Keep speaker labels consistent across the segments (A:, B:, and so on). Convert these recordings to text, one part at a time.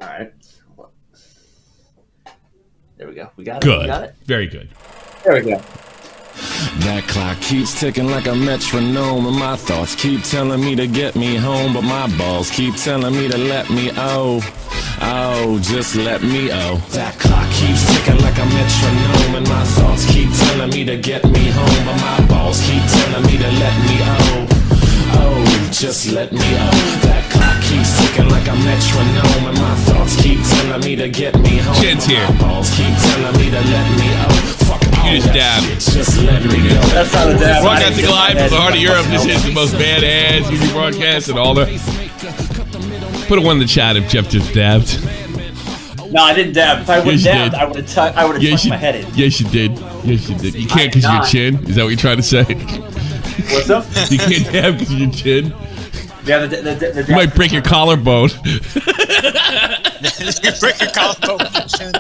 A: All right. There we go. We got it.
B: Good.
A: We got it.
B: Very good.
A: There we go.
C: That clock keeps ticking like a metronome, and my thoughts keep telling me to get me home, but my balls keep telling me to let me just let me That clock keeps ticking like a metronome, and my thoughts keep telling me to get me home, but my balls keep telling me to let me just let me That clock keeps ticking like a metronome, and my thoughts keep telling me to get me home.
B: Chin's here.
C: My balls keep telling me to let me Fuck
B: You just dab.
C: Just let me go.
A: That's not a dab.
B: Broadcasting live from the heart of Europe. This is the most badass YouTube broadcast and all the. Put a one in the chat if Jeff just dabbed.
A: No, I didn't dab. If I would have dabbed, I would have tucked my head in.
B: Yes, you did. Yes, you did. You can't because of your chin. Is that what you're trying to say?
A: What's up?
B: You can't dab because of your chin.
A: Yeah, the
B: You might break your collarbone.
D: You break your collarbone with your chin.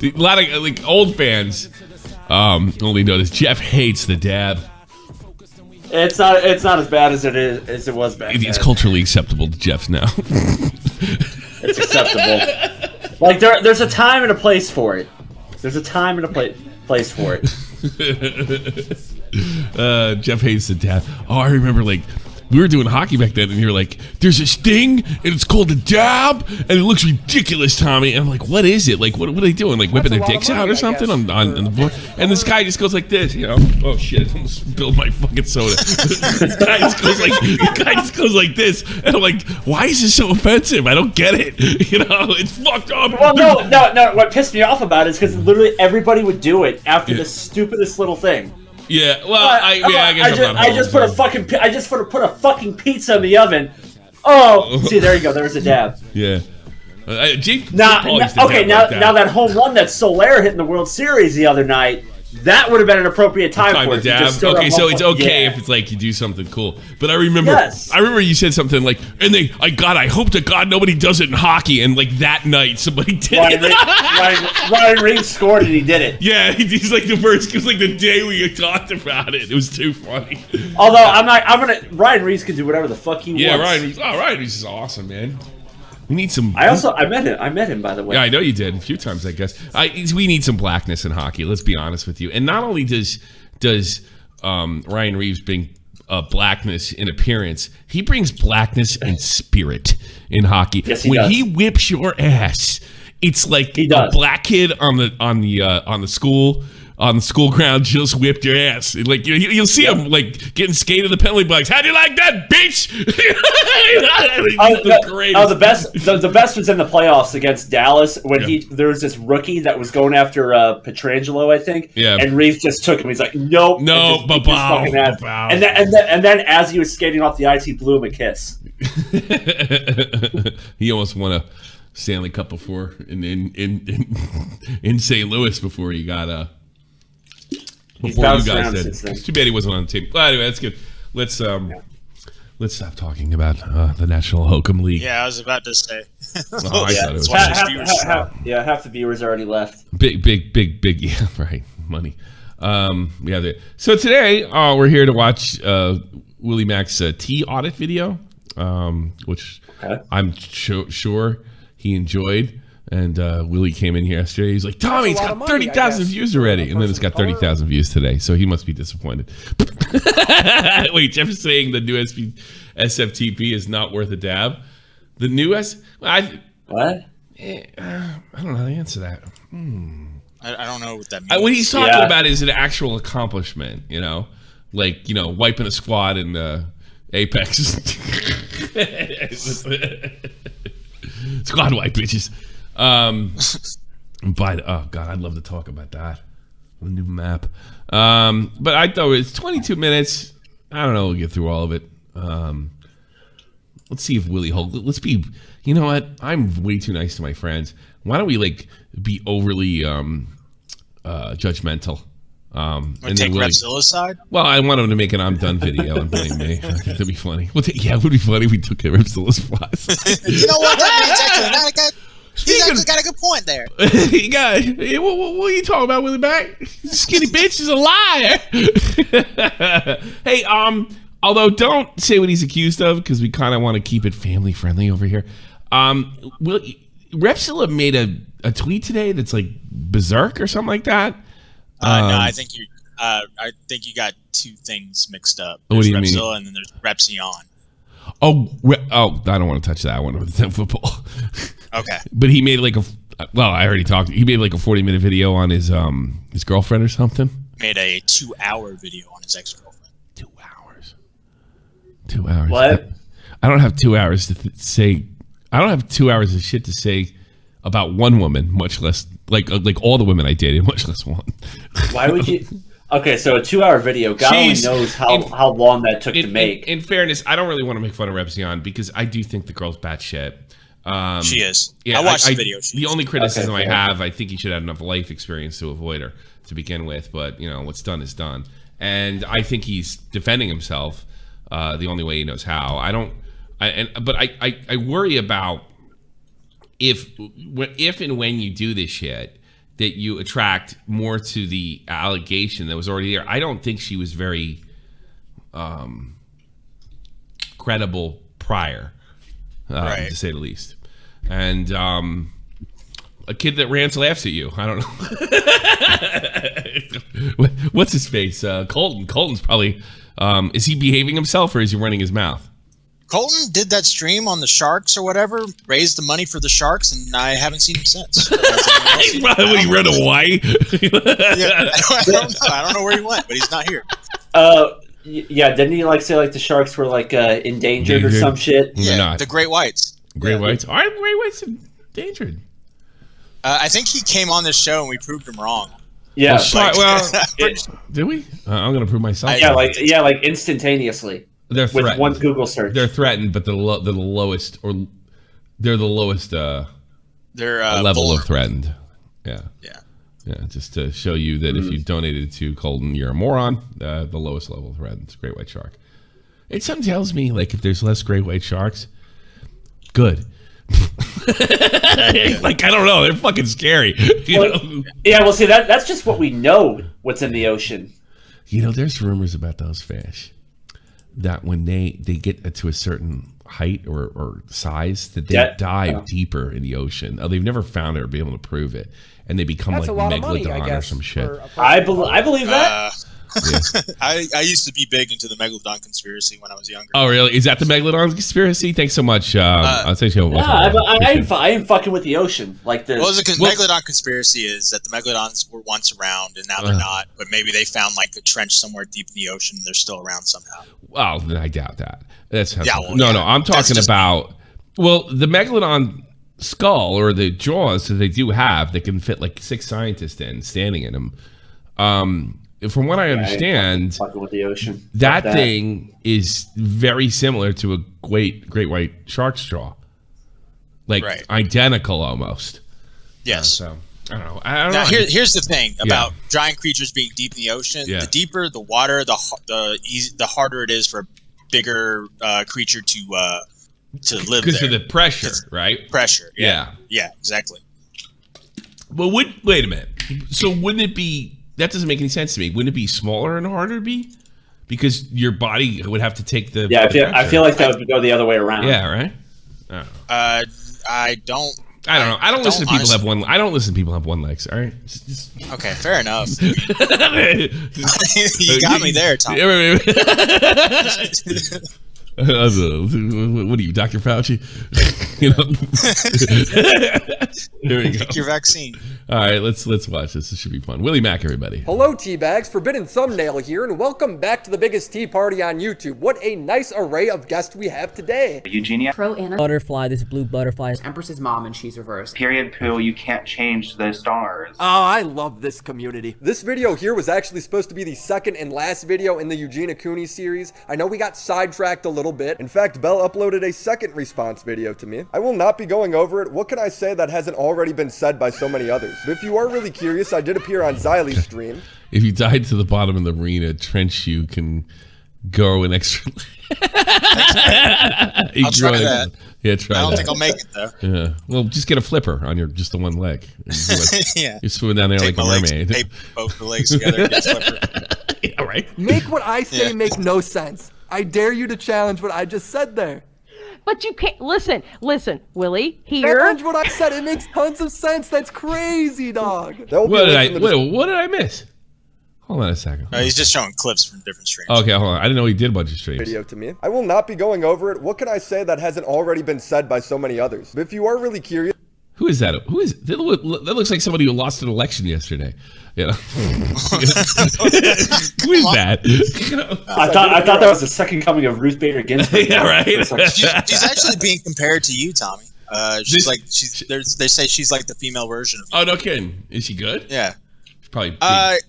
B: A lot of like old fans only know this. Jeff hates the dab.
A: It's not as bad as it was back then.
B: It's culturally acceptable to Jeff now.
A: It's acceptable. Like there's a time and a place for it. There's a time and a place for it.
B: Jeff hates the dab. Oh, I remember like we were doing hockey back then, and you're like, "There's this thing, and it's called a dab, and it looks ridiculous, Tommy." And I'm like, "What is it? Like, what are they doing? Like whipping their dicks out or something on the board?" And this guy just goes like this, you know? Oh shit! I almost spilled my fucking soda. This guy just goes like this, and I'm like, "Why is this so offensive? I don't get it. You know, it's fucked up."
A: Well, no. What pissed me off about it is because literally everybody would do it after the stupidest little thing.
B: Yeah, well, I guess
A: I just put a fucking pizza in the oven. Oh, see, there you go. There's a dab.
B: Yeah.
A: Now that home run that Soler hit in the World Series the other night, that would have been an appropriate time for it.
B: Dab. Okay, so it's okay if it's like you do something cool. But I remember you said something like, and I hope to God nobody does it in hockey. And like that night, somebody did it.
A: Ryan Reeves scored and he did it.
B: Yeah, he's like the first, because like the day we talked about it, it was too funny.
A: Although Ryan Reeves can do whatever the fuck he wants.
B: Yeah, Ryan Reeves is awesome, man. We need some.
A: I met him by the way.
B: Yeah, I know you did a few times. I guess we need some blackness in hockey. Let's be honest with you. And not only does Ryan Reeves bring blackness in appearance, he brings blackness in spirit in hockey.
A: Yes,
B: when
A: does.
B: He whips your ass, it's like a black kid on the school ground just whipped your ass. Like you'll see him like getting skated the penalty box. How do you like that, bitch?
A: The best was in the playoffs against Dallas when there was this rookie that was going after Pietrangelo, I think. Yeah. And Reeves just took him. He's like, nope.
B: No,
A: and then as he was skating off the ice, he blew him a kiss.
B: He almost won a Stanley Cup before in St. Louis before he got before you guys did. It's too bad he wasn't on the team. Well, anyway, that's good. Let's stop talking about the National Hockey League.
D: Yeah, I was about to say.
A: Half the viewers already left.
B: Big, yeah, right, money. So today we're here to watch WillyMac's tea audit video, which I'm sure he enjoyed. And Willie came in here yesterday. He's like, Tommy, it's got 30,000 views already. And then it's got 30,000 views today. So he must be disappointed. Wait, Jeff is saying the new SFTP is not worth a dab. The new what? I don't know how to answer that.
D: I don't know what that means.
B: What he's talking about is an actual accomplishment, you know? Like, you know, wiping a squad in Apex. Squad wipe, bitches. But oh god, I'd love to talk about that. The new map. But I thought it's 22 minutes. I don't know. We'll get through all of it. Let's see if Willie let's be. You know what? I'm way too nice to my friends. Why don't we like be overly judgmental?
D: And take Repzilla's side?
B: Well, I want him to make an I'm done video and blame me. I think that'd be funny. Well, yeah, it would be funny if we took Repzilla's spots.
D: You know what? That man's actually not a good. He's actually got a good point there.
B: What are you talking about, Willie Mac? Skinny bitch is a liar. Hey, Although, don't say what he's accused of because we kind of want to keep it family friendly over here. Repzilla made a tweet today that's like berserk or something like that.
E: No, I think you got two things mixed up. There's
B: what do you
E: Repzilla
B: mean?
E: And then there's Repzilla.
B: Oh, I don't want to touch that one with the football.
E: Okay.
B: But he made like I already talked. He made like a 40-minute video on his girlfriend or something.
E: Made a 2-hour video on his ex-girlfriend.
B: 2 hours. 2 hours.
A: What?
B: I don't have 2 hours to say. I don't have 2 hours of shit to say about one woman, much less like all the women I dated, much less one.
A: Why would you? Okay, so a 2-hour video. God only knows how long that took to make.
B: In fairness, I don't really want to make fun of Repzilla because I do think the girl's batshit.
E: She is.
B: Yeah,
E: I watched the video.
B: The only criticism I have, I think he should have enough life experience to avoid her to begin with. But what's done is done, and I think he's defending himself the only way he knows how. But I worry about if and when you do this shit that you attract more to the allegation that was already there. I don't think she was very credible prior.
E: Right.
B: To say the least. And a kid that rants laughs at you. I don't know. What's his face? Colton. Colton's probably... is he behaving himself or is he running his mouth?
E: Colton did that stream on the Sharks or whatever, raised the money for the Sharks, and I haven't seen him since.
B: He ran away.
E: I don't know where he went, but he's not here.
A: Yeah, didn't he say the Sharks were endangered or some shit?
E: Yeah, the Great Whites.
B: Great Whites? Are Great Whites endangered?
E: I think he came on this show and we proved him wrong.
A: Yeah.
B: Did we? I'm going to prove myself.
A: Instantaneously.
B: They're threatened.
A: With one Google search.
B: They're threatened, but they're the lowest level of threatened. Yeah.
E: Yeah.
B: Yeah, just to show you that if you donated to Colton, you're a moron. The lowest level of threatened, great white shark. Something tells me if there's less great white sharks, good. I don't know. They're fucking scary.
A: Yeah, well, see, that's just what we know what's in the ocean.
B: There's rumors about those fish that when they get to a certain height or size that they dive deeper in the ocean. They've never found it or be able to prove it. And they become like Megalodon or some shit.
A: I believe that.
E: I used to be big into the Megalodon conspiracy when I was younger.
B: Oh, really? Is that the Megalodon conspiracy? Thanks so much. I'll say
A: I ain't fucking with the ocean.
E: Megalodon conspiracy is that the Megalodons were once around and now they're not. But maybe they found a trench somewhere deep in the ocean and they're still around somehow.
B: Well, I doubt that. No. I'm talking about the Megalodon skull or the jaws that they do have that can fit 6 scientists standing in them. From what I understand,
A: with the ocean.
B: That thing is very similar to a great white shark's jaw, identical almost.
E: Yes.
B: So I don't know.
E: Here's the thing about giant creatures being deep in the ocean.
B: Yeah.
E: The deeper the water, the harder it is for a bigger creature to live there.
B: Because of the pressure, right?
E: Pressure. Yeah, exactly.
B: Well, wait a minute. So wouldn't it be? That doesn't make any sense to me. Wouldn't it be smaller and harder to be? Because your body would have to take the.
A: Yeah, I feel like that would go the other way around.
B: Yeah, right.
E: I don't know.
B: I don't listen to people have one. I don't listen to people have one legs. All right.
E: Okay, fair enough. You got me there, Tom.
B: What are you, Dr. Fauci? Here we go.
E: Take your vaccine.
B: All right, let's watch this. This should be fun. Willie Mac, everybody.
F: Hello, Teabags. Forbidden Thumbnail here, and welcome back to the biggest tea party on YouTube. What a nice array of guests we have today.
G: Eugenia.
H: Pro Anna.
I: Butterfly, this blue butterfly.
H: Empress's mom, and she's reversed.
G: Period poo, you can't change the stars.
F: Oh, I love this community. This video here was actually supposed to be the second and last video in the Eugenia Cooney series. I know we got sidetracked a little bit. In fact, Belle uploaded a second response video to me. I will not be going over it. What can I say that hasn't already been said by so many others? But if you are really curious, I did appear on Xylie's stream.
B: If you died to the bottom of the arena trench, you can go an extra.
E: I'll try that.
B: Yeah, try that.
E: I don't think I'll make it though.
B: Yeah. Well, just get a flipper on just the one leg.
E: Yeah.
B: You're swimming down there like a mermaid.
E: Tape both the legs together. Get a flipper.
B: Yeah, right.
F: Make what I say make no sense. I dare you to challenge what I just said there.
H: But you can't listen, Willie. Here.
F: Challenge what I said. It makes tons of sense. That's crazy, dog.
B: What did I miss? Hold on a second.
E: He's just showing clips from different streams.
B: Okay, hold on. I didn't know he did a bunch of streams.
F: Video to me. I will not be going over it. What can I say that hasn't already been said by so many others? But if you are really curious.
B: Who is that? That looks like somebody who lost an election yesterday. You know? Who is that?
A: I thought that was the second coming of Ruth Bader Ginsburg.
B: Yeah, right.
E: She's actually being compared to you, Tommy. They say she's like the female version of you.
B: Oh, no kidding. Is she good?
E: Yeah.
B: Probably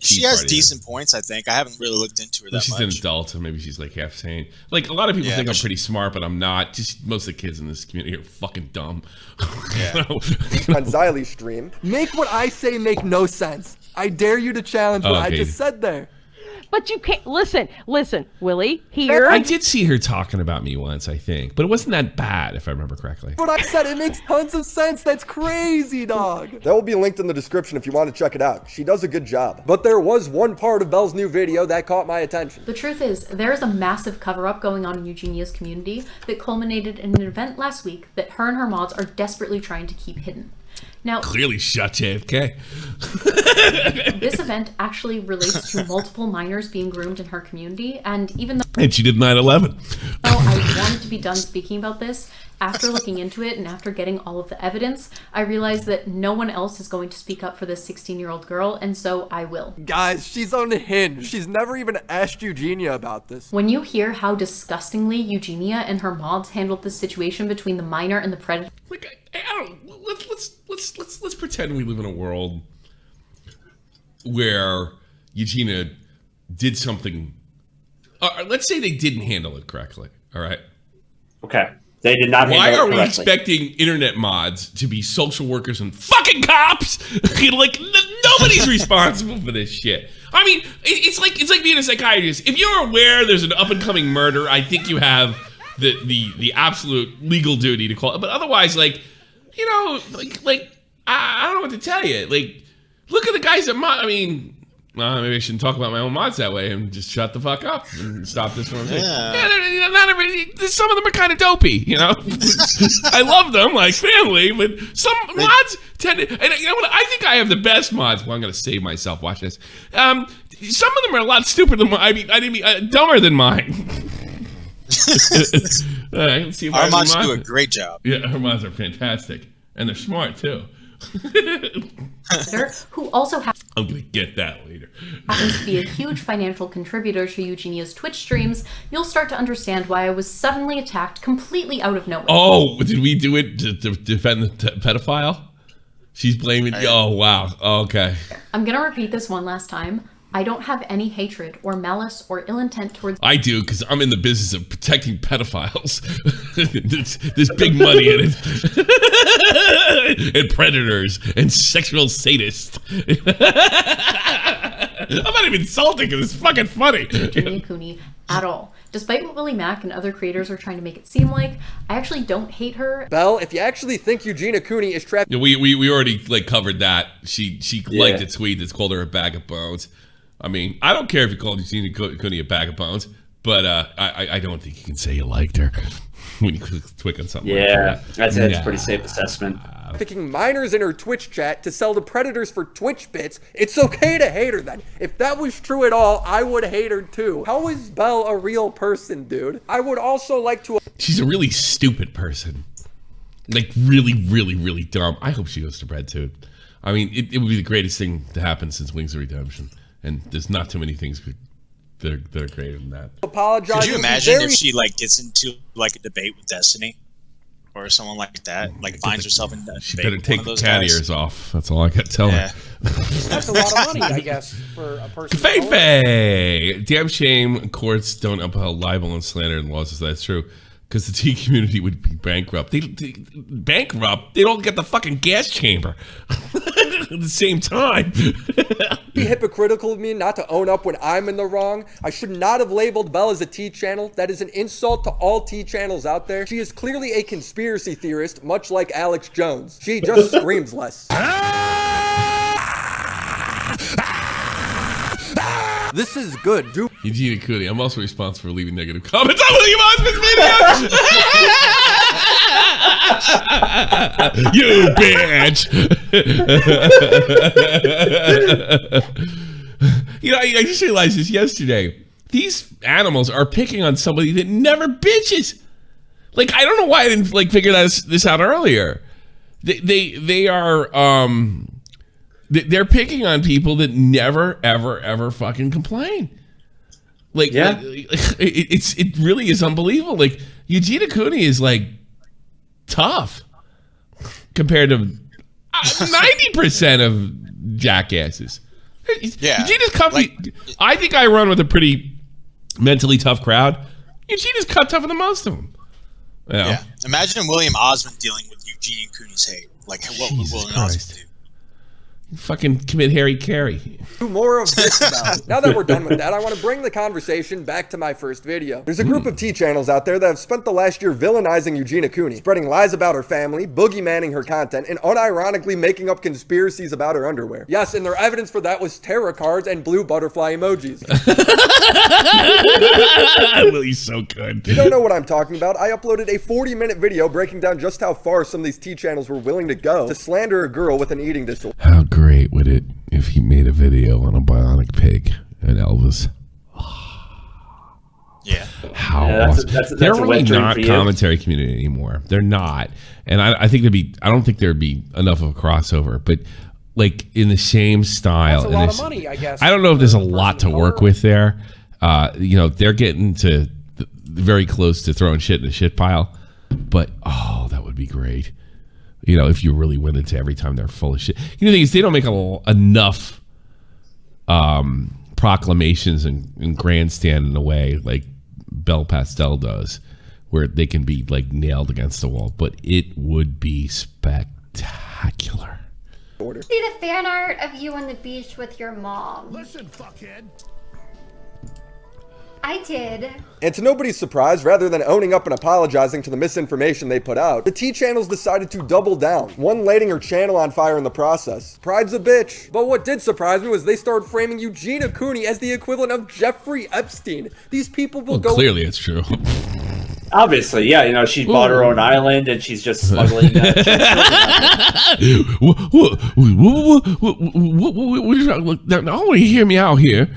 E: she has decent points, I think. I haven't really looked into her that much.
B: She's an adult, so maybe she's like half sane. Like, a lot of people think I'm pretty smart, but I'm not. Just most of the kids in this community are fucking dumb.
F: Yeah. On Xyle's stream. Make what I say make no sense. I dare you to challenge what I just said there.
H: But you can't listen, Willie. Here.
B: I did see her talking about me once, I think, but it wasn't that bad, if I remember correctly.
F: What I said, it makes tons of sense. That's crazy, dog. That will be linked in the description if you want to check it out. She does a good job. But there was one part of Belle's new video that caught my attention.
I: The truth is, there is a massive cover-up going on in Eugenia's community that culminated in an event last week that her and her mods are desperately trying to keep hidden. Now,
B: clearly shot JFK.
I: This event actually relates to multiple minors being groomed in her community, and even though
B: she did 9/11.
I: I wanted to be done speaking about this, after looking into it and after getting all of the evidence, I realized that no one else is going to speak up for this 16-year-old girl, and so I will.
F: Guys, she's on Hinge. She's never even asked Eugenia about this.
I: When you hear how disgustingly Eugenia and her mods handled this situation between the minor and the predator,
B: let's pretend we live in a world where Eugenia did something. Let's say they didn't handle it correctly. All right.
A: Okay. They did not handle it correctly. Why are we
B: expecting internet mods to be social workers and fucking cops? Like, nobody's responsible for this shit. I mean, it's like being a psychiatrist. If you're aware there's an up-and-coming murder, I think you have the absolute legal duty to call it. But otherwise, like, you know, like I don't know what to tell you. Like, look at the guys that mod. I mean, maybe I shouldn't talk about my own mods that way and just shut the fuck up and stop this one. Yeah, not everybody. Some of them are kind of dopey, you know. I love them like family, but some mods tend to. And you know what? I think I have the best mods. Well, I'm gonna save myself. Watch this. Some of them are a lot stupider than mine. I mean, dumber than mine. All right, let's see if
E: our mods do a great job.
B: Yeah, our mods are fantastic, and they're smart too.
I: Who also
B: I'm gonna get that later.
I: happens to be a huge financial contributor to Eugenia's Twitch streams, you'll start to understand why I was suddenly attacked completely out of nowhere.
B: Oh, did we do it to defend the pedophile? She's blaming. Oh, wow. Okay.
I: I'm gonna repeat this one last time. I don't have any hatred or malice or ill intent towards.
B: I do, because I'm in the business of protecting pedophiles. There's big money in it. And predators and sexual sadists. I'm not even insulting because it's fucking funny.
I: Eugenia Cooney at all. Despite what WillyMac and other creators are trying to make it seem like, I actually don't hate her.
F: Belle, if you actually think Eugenia Cooney is trapped,
B: yeah, we already like covered that. She liked a tweet that's called her a bag of bones. I mean, I don't care if you called Eugenia Cooney a bag of bones, but I don't think you can say you liked her when you click on something.
A: Yeah, like that's a pretty safe assessment.
F: Picking minors in her Twitch chat to sell to predators for Twitch bits, it's okay to hate her then. If that was true at all, I would hate her too. How is Belle a real person, dude? I would also like to.
B: She's a really stupid person. Like, really, really, really dumb. I hope she goes to BreadTube. I mean, it would be the greatest thing to happen since Wings of Redemption. And there's not too many things that are greater than that.
F: Apologize.
E: Could you imagine if she like gets into like a debate with Destiny or someone like that, like finds herself in a debate?
B: She better take the cat ears off. That's all I got to tell her.
J: That's a lot of money, I guess, for a person.
B: Faye! Damn shame courts don't uphold libel and slander and laws. That's true. Because the tea community would be bankrupt. They bankrupt. They don't get the fucking gas chamber at the same time.
F: Be hypocritical of me not to own up when I'm in the wrong. I should not have labeled Belle as a tea channel. That is an insult to all tea channels out there. She is clearly a conspiracy theorist, much like Alex Jones. She just screams less. This is good.
B: Eugenia Cooney, I'm also responsible for leaving negative comments on William Osmond's videos. You bitch. I just realized this yesterday. These animals are picking on somebody that never bitches. Like, I don't know why I didn't figure this out earlier. They are they're picking on people that never ever fucking complain. It really is unbelievable. Like, Eugenia Cooney is tough compared to 90% of jackasses.
E: Yeah,
B: Eugenia's comfy. I think I run with a pretty mentally tough crowd. Eugenia's cut tougher than most of them.
E: Yeah. Imagine William Osmond dealing with Eugenia Cooney's hate. What would William Osmond do?
B: Fucking commit Harry Carey.
F: Do more of this about. Now that we're done with that, I want to bring the conversation back to my first video. There's a group of T channels out there that have spent the last year villainizing Eugenia Cooney, spreading lies about her family, boogeymanning her content, and unironically making up conspiracies about her underwear. Yes, and their evidence for that was tarot cards and blue butterfly emojis.
B: Willie's so good.
F: If you don't know what I'm talking about, I uploaded a 40-minute video breaking down just how far some of these T channels were willing to go to slander a girl with an eating disorder.
B: How great would it if he made a video on a bionic pig and Elvis?
E: Yeah.
B: How awesome. They're really not commentary community anymore. They're not. And I think I don't think there'd be enough of a crossover, but in the same style.
J: That's a lot of money, I guess.
B: I don't know if there's a lot to work with there. They're getting to very close to throwing shit in the shit pile, but that would be great. If you really went into every time they're full of shit. The thing is, they don't make enough proclamations and grandstand in a way like Belle Pastel does, where they can be nailed against the wall. But it would be spectacular.
K: See the fan art of you on the beach with your mom.
L: Listen, fuckhead.
K: I did.
F: And to nobody's surprise, rather than owning up and apologizing to the misinformation they put out, the T channels decided to double down, one lighting her channel on fire in the process. Pride's a bitch. But what did surprise me was they started framing Eugenia Cooney as the equivalent of Jeffrey Epstein. These people will go...
B: Clearly it's true.
A: Obviously, yeah, she bought her own island and she's just smuggling I
B: want to hear me out here.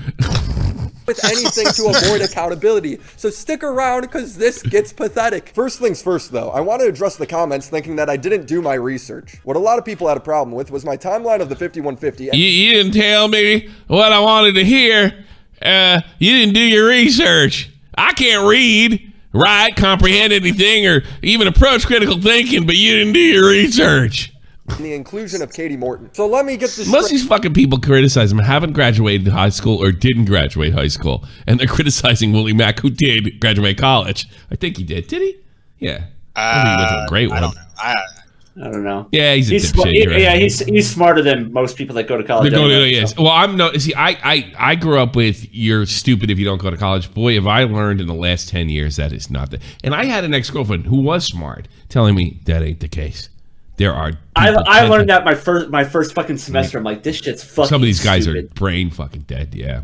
F: With anything to avoid accountability. So stick around because this gets pathetic. First things first though, I want to address the comments thinking that I didn't do my research. What a lot of people had a problem with was my timeline of the 5150.
B: You didn't tell me what I wanted to hear. You didn't do your research. I can't read, write, comprehend anything, or even approach critical thinking, but you didn't do your research.
F: And the inclusion of Katie Morton. So let me get this.
B: Most of these fucking people criticize him haven't graduated high school or didn't graduate high school, and they're criticizing Willie Mac, who did graduate college. I think he did. Did he? Yeah. I think he went to a great one.
E: I don't know.
A: I don't know.
B: Yeah, he's dipshit.
A: He's smarter than most people that go to college.
B: Yes. Well, I'm no. See, I grew up with you're stupid if you don't go to college. Boy, have I learned in the last 10 years that is not the. And I had an ex-girlfriend who was smart, telling me that ain't the case. There are.
A: I learned that my first fucking semester. I'm like, this shit's fucking.
B: Some of these guys
A: stupid.
B: Are brain fucking dead. Yeah.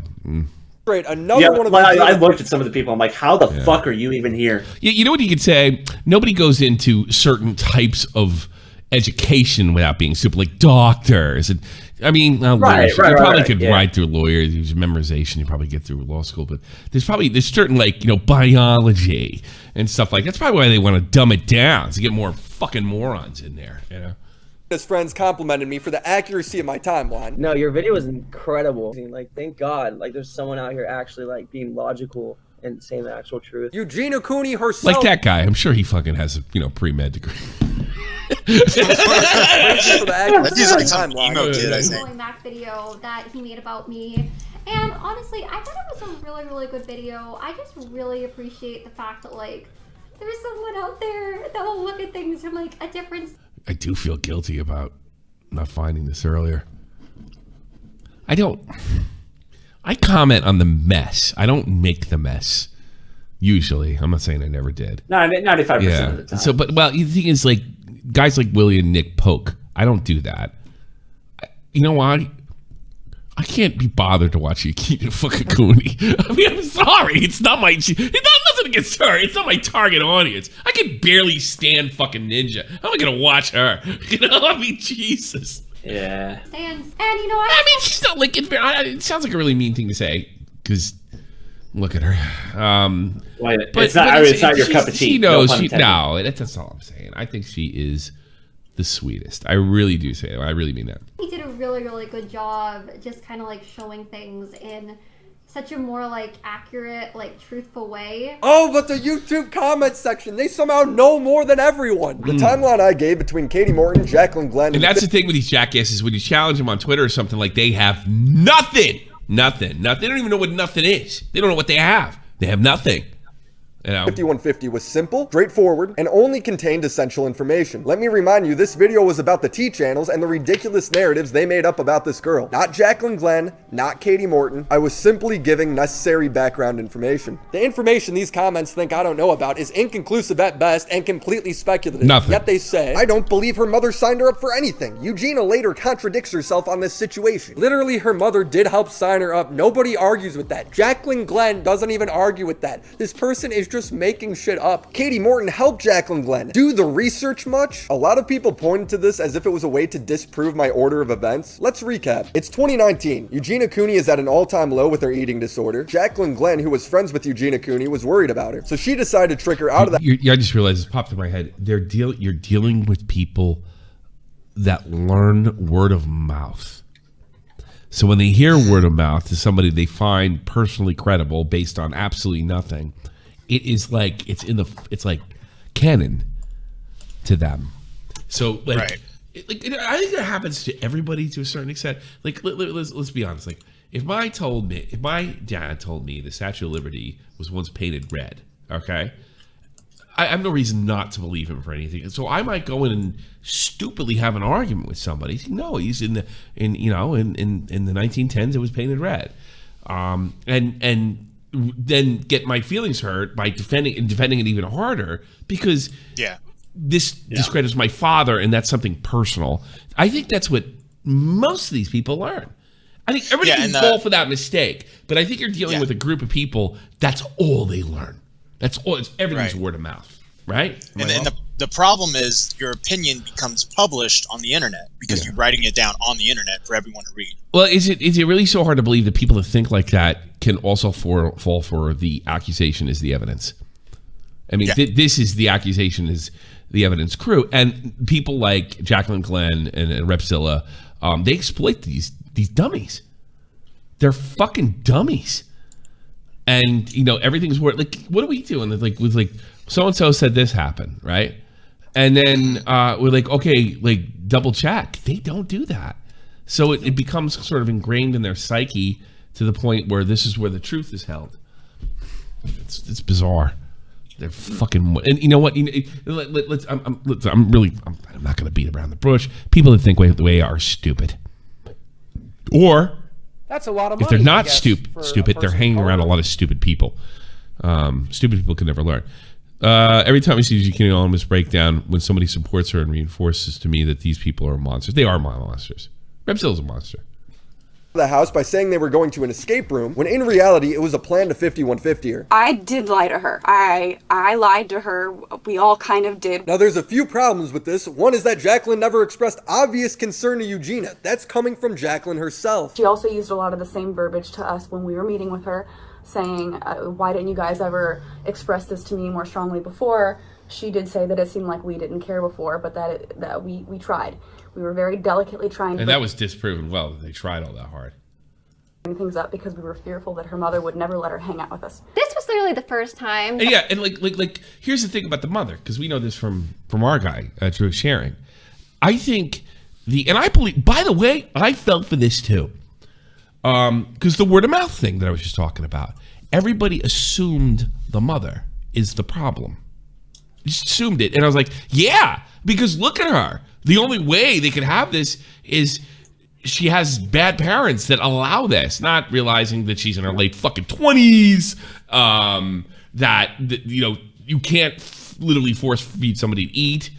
F: Great. Another one of
A: I looked at some of the people. I'm like, how the fuck are you even here?
B: You know what you could say? Nobody goes into certain types of education without being stupid, like doctors. And I mean, you probably could write through lawyers, use memorization. You probably get through law school, but there's certain biology and stuff like that's probably why they want to dumb it down to get more fucking morons in there.
F: His friends complimented me for the accuracy of my timeline.
M: No, your video was incredible. Thank God, there's someone out here actually being logical and saying the actual truth.
F: Eugenia Cooney herself,
B: like that guy. I'm sure he fucking has a pre-med degree.
K: That's like some emo kid, I think. Mac video that he made about me, and honestly, I thought it was a really, really good video. I just really appreciate the fact that there's someone out there that will look at things from a different.
B: I do feel guilty about not finding this earlier. I comment on the mess. I don't make the mess. Usually. I'm not saying I never did.
A: 95% of the time.
B: So, the thing is, guys like Willie and Nick poke. I don't do that. You know why? I can't be bothered to watch Eugenia fucking Cooney. I mean, I'm sorry. It's not nothing against her. It's not my target audience. I can barely stand fucking Ninja. How am I gonna watch her? You know, I mean, Jesus.
A: Yeah.
K: And you know,
B: I mean, she's not like it sounds like a really mean thing to say because look at her.
A: It's not your cup of tea.
B: She knows. No, that's all I'm saying. I think she is the sweetest. I really do say it. I really mean that.
K: he did a really, really good job just kind of like showing things in such a more like accurate, like truthful way.
F: Oh, but the YouTube comment section, they somehow know more than everyone. The timeline I gave between Katie Morton, Jaclyn, Glenn,
B: and that's the thing with these jackasses. When you challenge them on Twitter or something, like they have nothing. They don't even know what nothing is. They don't know what they have. They have nothing. You know?
F: 5150 was simple, straightforward, and only contained essential information. Let me remind you, this video was about the T channels and the ridiculous narratives they made up about this girl. Not Jaclyn Glenn, not Katie Morton. I was simply giving necessary background information. The information these comments think I don't know about is inconclusive at best and completely speculative.
B: Nothing.
F: Yet they say, I don't believe her mother signed her up for anything. Eugenia later contradicts herself on this situation. Literally, her mother did help sign her up. Nobody argues with that. Jaclyn Glenn doesn't even argue with that. This person is just making shit up. Katie Morton helped Jaclyn Glenn do the research much? A lot of people pointed to this as if it was a way to disprove my order of events. Let's recap. It's 2019. Eugenia Cooney is at an all-time low with her eating disorder. Jaclyn Glenn, who was friends with Eugenia Cooney, was worried about her. So she decided to trick her out of that.
B: I just realized, it popped in my head. You're dealing with people that learn word of mouth. So when they hear word of mouth to somebody they find personally credible based on absolutely nothing, it is like it's like canon to them. So like,
E: right.
B: I think that happens to everybody to a certain extent. Like let's be honest. Like if my dad told me the Statue of Liberty was once painted red, okay, I have no reason not to believe him for anything. So I might go in and stupidly have an argument with somebody. No, he's in the 1910s it was painted red, and then get my feelings hurt by defending it even harder because this discredits my father, and that's something personal. I think that's what most of these people learn. I think everybody can fall for that mistake, but I think you're dealing with a group of people. That's all they learn. That's all. Everything's word of mouth, right?
E: And the problem is your opinion becomes published on the internet because you're writing it down on the internet for everyone to read.
B: Well, is it really so hard to believe that people that think like that can also fall for the accusation is the evidence? I mean, this is the accusation is the evidence crew, and people like Jaclyn Glenn and Repzilla, they exploit these dummies. They're fucking dummies, and everything's worth. Like, what are we doing? Like with so and so said this happened, right? And then we're like, okay, like double check. They don't do that. So it becomes sort of ingrained in their psyche to the point where this is where the truth is held. It's bizarre. They're fucking, and you know what? I'm not going to beat around the bush. People that think the way are stupid, or
J: that's a lot of money.
B: If they're not stupid, they're hanging around a lot of stupid people. Stupid people can never learn. Every time I see Eugenia on this breakdown, when somebody supports her and reinforces to me that these people are monsters, they are monsters. Repzilla's a monster.
F: The house by saying they were going to an escape room, when in reality it was a plan to 5150 her.
L: I did lie to her. I lied to her. We all kind of did.
F: Now there's a few problems with this. One is that Jaclyn never expressed obvious concern to Eugenia. That's coming from Jaclyn herself.
L: She also used a lot of the same verbiage to us when we were meeting with her, saying, why didn't you guys ever express this to me more strongly before? She did say that it seemed like we didn't care before, but that we tried. We were very delicately trying to...
B: And that was disproven well, that they tried all that hard.
L: ...things up because we were fearful that her mother would never let her hang out with us.
K: This was literally the first time.
B: And yeah, and like here's the thing about the mother, because we know this from our guy, Drew Sharing. I think and I believe, by the way, I felt for this too. Because the word of mouth thing that I was just talking about, everybody assumed the mother is the problem. Just assumed it. And I was like, yeah, because look at her. The only way they could have this is she has bad parents that allow this, not realizing that she's in her late fucking 20s, that you can't literally force feed somebody to eat,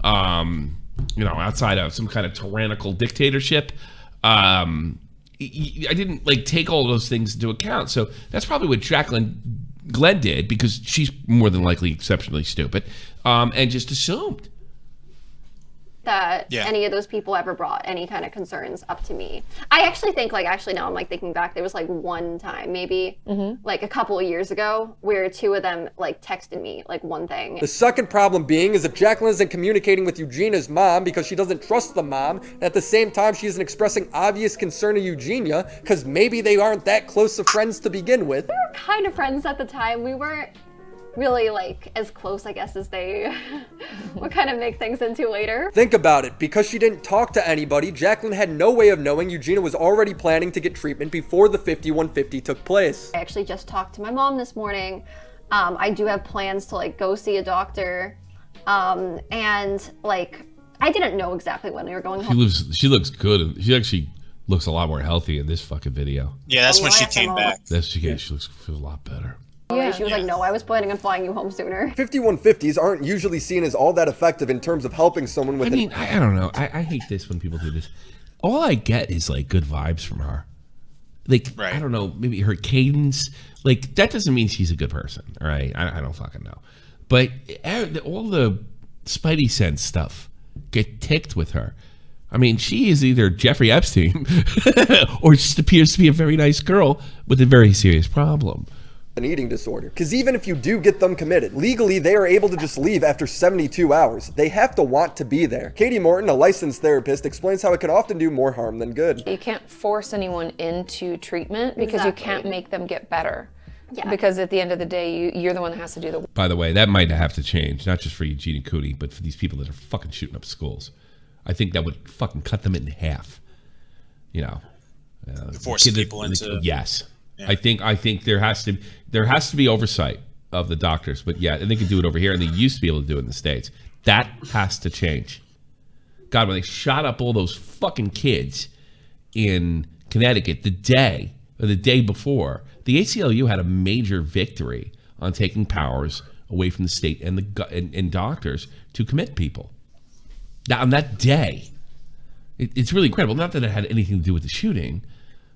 B: outside of some kind of tyrannical dictatorship. I didn't like take all those things into account. So that's probably what Glenn did, because she's more than likely exceptionally stupid, and just assumed
N: that any of those people ever brought any kind of concerns up to me. I actually think, like, now I'm like thinking back, there was like one time, maybe like a couple of years ago, where two of them like texted me like one thing.
F: The second problem being is that Jaclyn isn't communicating with Eugenia's mom because she doesn't trust the mom. And at the same time, she isn't expressing obvious concern to Eugenia because maybe they aren't that close of friends to begin with.
N: We were kind of friends at the time. We weren't really like as close, I guess, as they would kind of make things into later.
F: Think about it. Because she didn't talk to anybody, Jaclyn had no way of knowing Eugenia was already planning to get treatment before the 5150 took place.
N: I actually just talked to my mom this morning. I do have plans to like go see a doctor, and like I didn't know exactly when we were going home.
B: She looks good. She actually looks a lot more healthy in this fucking video.
E: Yeah, that's when she came back.
B: She looks a lot better.
N: Yeah, she was like, no, I was planning on flying you home sooner.
F: 5150s aren't usually seen as all that effective in terms of helping someone with
B: I don't know. I hate this when people do this. All I get is like good vibes from her. Like, I don't know, maybe her cadence. Like, that doesn't mean she's a good person, all right? I don't fucking know. But all the Spidey sense stuff get ticked with her. I mean, she is either Jeffrey Epstein or just appears to be a very nice girl with a very serious problem.
F: An eating disorder. Because even if you do get them committed, legally they are able to just leave after 72 hours. They have to want to be there. Katie Morton, a licensed therapist, explains how it can often do more harm than good.
O: You can't force anyone into treatment because you can't make them get better. Yeah. Because at the end of the day, you're the one that has to do the work.
B: By the way, that might have to change, not just for Eugenia Cooney, but for these people that are fucking shooting up schools. I think that would fucking cut them in half. You know,
E: forcing people into.
B: Yes. Yeah. I think there has to be oversight of the doctors, but yeah, and they can do it over here, and they used to be able to do it in the States. That has to change. God, when they shot up all those fucking kids in Connecticut the day before, the ACLU had a major victory on taking powers away from the state and doctors to commit people. Now, on that day, it's really incredible. Not that it had anything to do with the shooting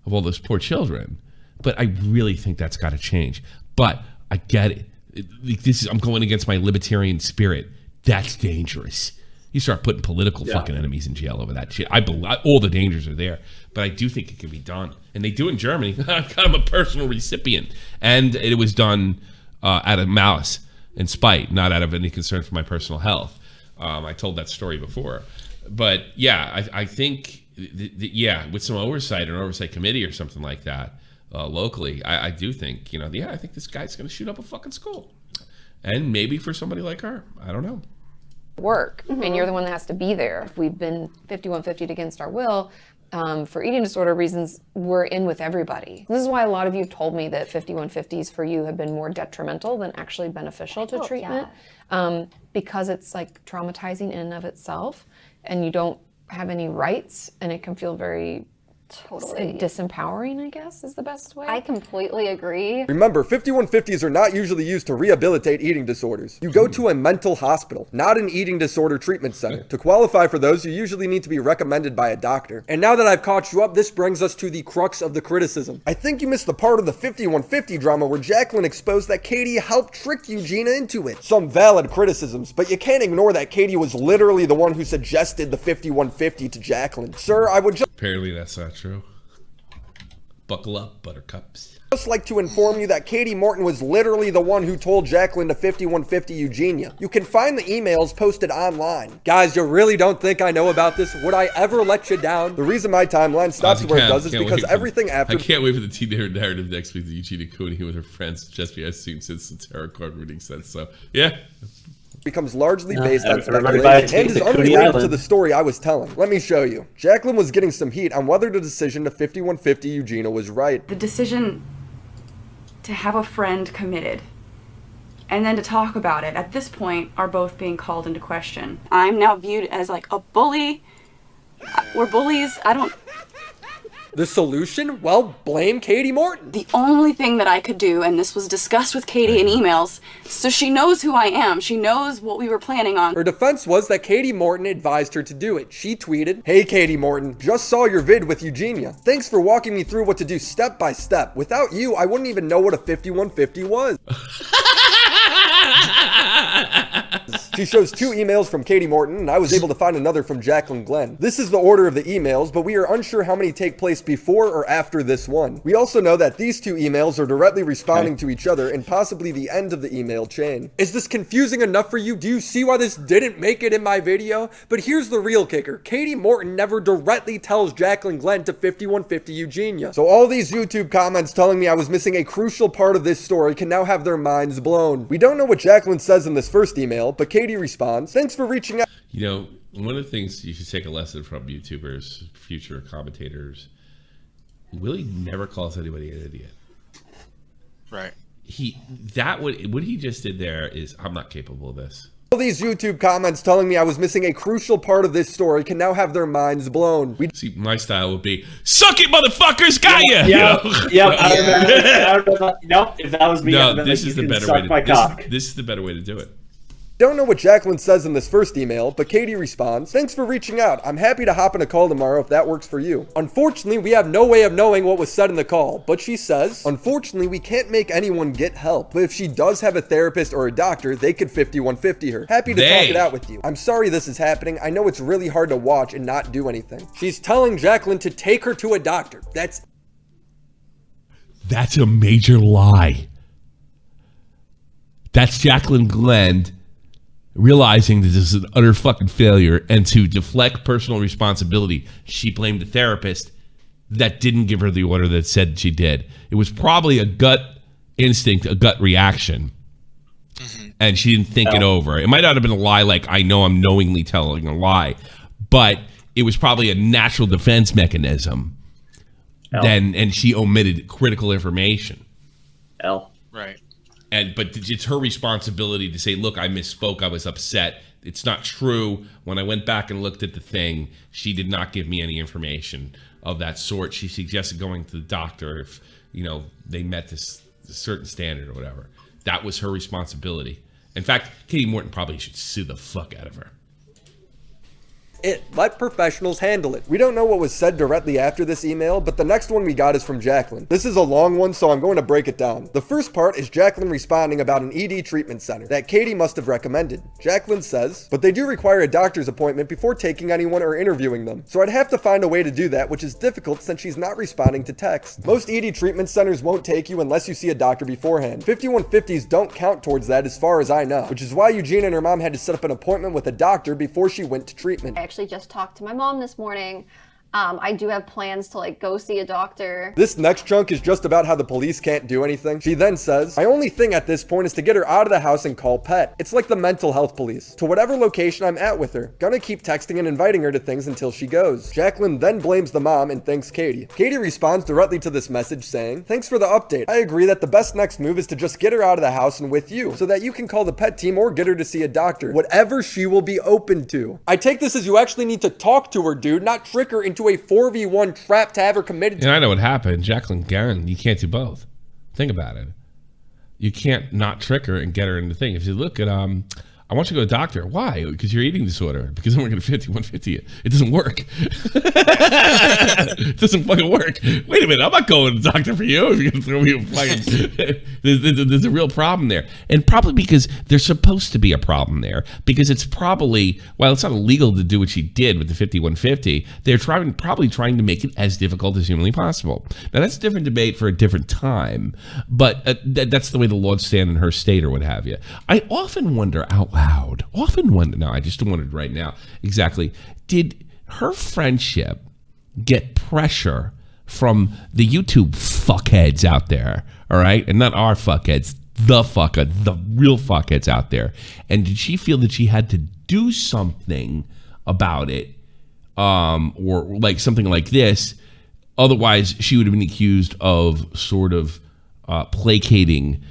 B: of all those poor children, but I really think that's got to change. But I get it. I'm going against my libertarian spirit. That's dangerous. You start putting political fucking enemies in jail over that shit. All the dangers are there, but I do think it can be done, and they do in Germany. I'm a personal recipient, and it was done out of malice and spite, not out of any concern for my personal health. I told that story before, but yeah, I think with some oversight, an oversight committee or something like that. Locally, I do think, I think this guy's going to shoot up a fucking school. And maybe for somebody like her. I don't know.
O: Work, and you're the one that has to be there. If we've been 5150'd against our will, for eating disorder reasons, we're in with everybody. This is why a lot of you have told me that 5150s for you have been more detrimental than actually beneficial to treatment, because it's like traumatizing in and of itself, and you don't have any rights, and it can feel very disempowering, I guess, is the best way.
N: I completely agree.
F: Remember, 5150s are not usually used to rehabilitate eating disorders. You go to a mental hospital, not an eating disorder treatment center. To qualify for those, you usually need to be recommended by a doctor. And now that I've caught you up, this brings us to the crux of the criticism. I think you missed the part of the 5150 drama where Jaclyn exposed that Katie helped trick Eugenia into it. Some valid criticisms, but you can't ignore that Katie was literally the one who suggested the 5150 to Jaclyn. Sir, I would just...
B: Apparently that's not true. Buckle up, buttercups.
F: Just like to inform you that Katie Morton was literally the one who told Jaclyn to 5150 Eugenia. You can find the emails posted online. Guys, you really don't think I know about this? Would I ever let you down? The reason my timeline stops where it does is because everything after...
B: I can't wait for the teen narrative next week that Eugenia Cooney with her friends just be as soon since the tarot card reading says so. Yeah.
F: Becomes largely based on speculation and is unrelated to the story I was telling. Let me show you. Jaclyn was getting some heat on whether the decision to 5150 Eugenia was right.
L: The decision to have a friend committed and then to talk about it at this point are both being called into question. I'm now viewed as like a bully. We're bullies.
F: The solution? Well, blame Katie Morton.
L: The only thing that I could do, and this was discussed with Katie in emails, so she knows who I am. She knows what we were planning on.
F: Her defense was that Katie Morton advised her to do it. She tweeted, "Hey Katie Morton, just saw your vid with Eugenia. Thanks for walking me through what to do step by step. Without you, I wouldn't even know what a 5150 was." She shows 2 emails from Katie Morton, and I was able to find another from Jaclyn Glenn. This is the order of the emails, but we are unsure how many take place before or after this one. We also know that these 2 emails are directly responding to each other and possibly the end of the email chain. Is this confusing enough for you? Do you see why this didn't make it in my video? But here's the real kicker. Katie Morton never directly tells Jaclyn Glenn to 5150 Eugenia. So all these YouTube comments telling me I was missing a crucial part of this story can now have their minds blown. We don't know what Jaclyn says in this first email, but Katie responds, "Thanks for reaching out."
B: You know, one of the things you should take a lesson from YouTubers, future commentators, Willie never calls anybody an idiot.
E: Right.
B: What he just did there is, I'm not capable of this.
F: All these YouTube comments telling me I was missing a crucial part of this story can now have their minds blown.
B: See, my style would be, "Suck it, motherfuckers, got ya!"
A: Yeah, I remember. No, if that was me,
B: no, this is the better way to. This is the better way to do it.
F: Don't know what Jaclyn says in this first email, but Katie responds, "Thanks for reaching out. I'm happy to hop on a call tomorrow if that works for you. Unfortunately, we have no way of knowing what was said in the call." But she says, "Unfortunately, we can't make anyone get help. But if she does have a therapist or a doctor, they could 5150 her. Happy to talk it out with you. I'm sorry this is happening. I know it's really hard to watch and not do anything." She's telling Jaclyn to take her to a doctor.
B: That's a major lie. That's Jaclyn Glenn realizing that this is an utter fucking failure, and to deflect personal responsibility, she blamed the therapist that didn't give her the order that said she did. It was probably a gut instinct, a gut reaction, and she didn't think it over. It might not have been a lie like, "I know I'm knowingly telling a lie," but it was probably a natural defense mechanism. And she omitted critical information.
E: Right.
B: But it's her responsibility to say, "Look, I misspoke. I was upset. It's not true. When I went back and looked at the thing, she did not give me any information of that sort. She suggested going to the doctor if, they met this certain standard or whatever." That was her responsibility. In fact, Katie Morton probably should sue the fuck out of her.
F: Let professionals handle it. We don't know what was said directly after this email, but the next one we got is from Jaclyn. This is a long one, so I'm going to break it down. The first part is Jaclyn responding about an ED treatment center that Katie must have recommended. Jaclyn says, "But they do require a doctor's appointment before taking anyone or interviewing them. So I'd have to find a way to do that, which is difficult since she's not responding to text. Most ED treatment centers won't take you unless you see a doctor beforehand. 5150s don't count towards that as far as I know, which is why Eugenia and her mom had to set up an appointment with a doctor before she went to treatment."
N: I actually just talked to my mom this morning. I do have plans to go see a doctor.
F: This next chunk is just about how the police can't do anything. She then says, "My only thing at this point is to get her out of the house and call PET. It's like the mental health police. To whatever location I'm at with her. Gonna keep texting and inviting her to things until she goes." Jaclyn then blames the mom and thanks Katie. Katie responds directly to this message saying, "Thanks for the update. I agree that the best next move is to just get her out of the house and with you, so that you can call the PET team or get her to see a doctor. Whatever she will be open to." I take this as you actually need to talk to her, dude, not trick her into a 4v1 trap to have her committed to.
B: And I know what happened. Jaclyn Glenn, you can't do both. Think about it. You can't not trick her and get her in the thing. If you look at, I want you to go to the doctor. Why? Because you're eating disorder. Because I'm going to 5150 it. It doesn't work. It doesn't fucking work. Wait a minute. I'm not going to the doctor for you. If you're going to throw me a fucking... there's a real problem there. And probably because there's supposed to be a problem there. Because it's probably, while it's not illegal to do what she did with the 5150, they're probably trying to make it as difficult as humanly possible. Now, that's a different debate for a different time. But that's the way the laws stand in her state or what have you. I often wonder out loud. No, I just wondered right now. Exactly. Did her friendship get pressure from the YouTube fuckheads out there? All right? And not our fuckheads. The real fuckheads out there. And did she feel that she had to do something about it? Or like something like this? Otherwise, she would have been accused of sort of placating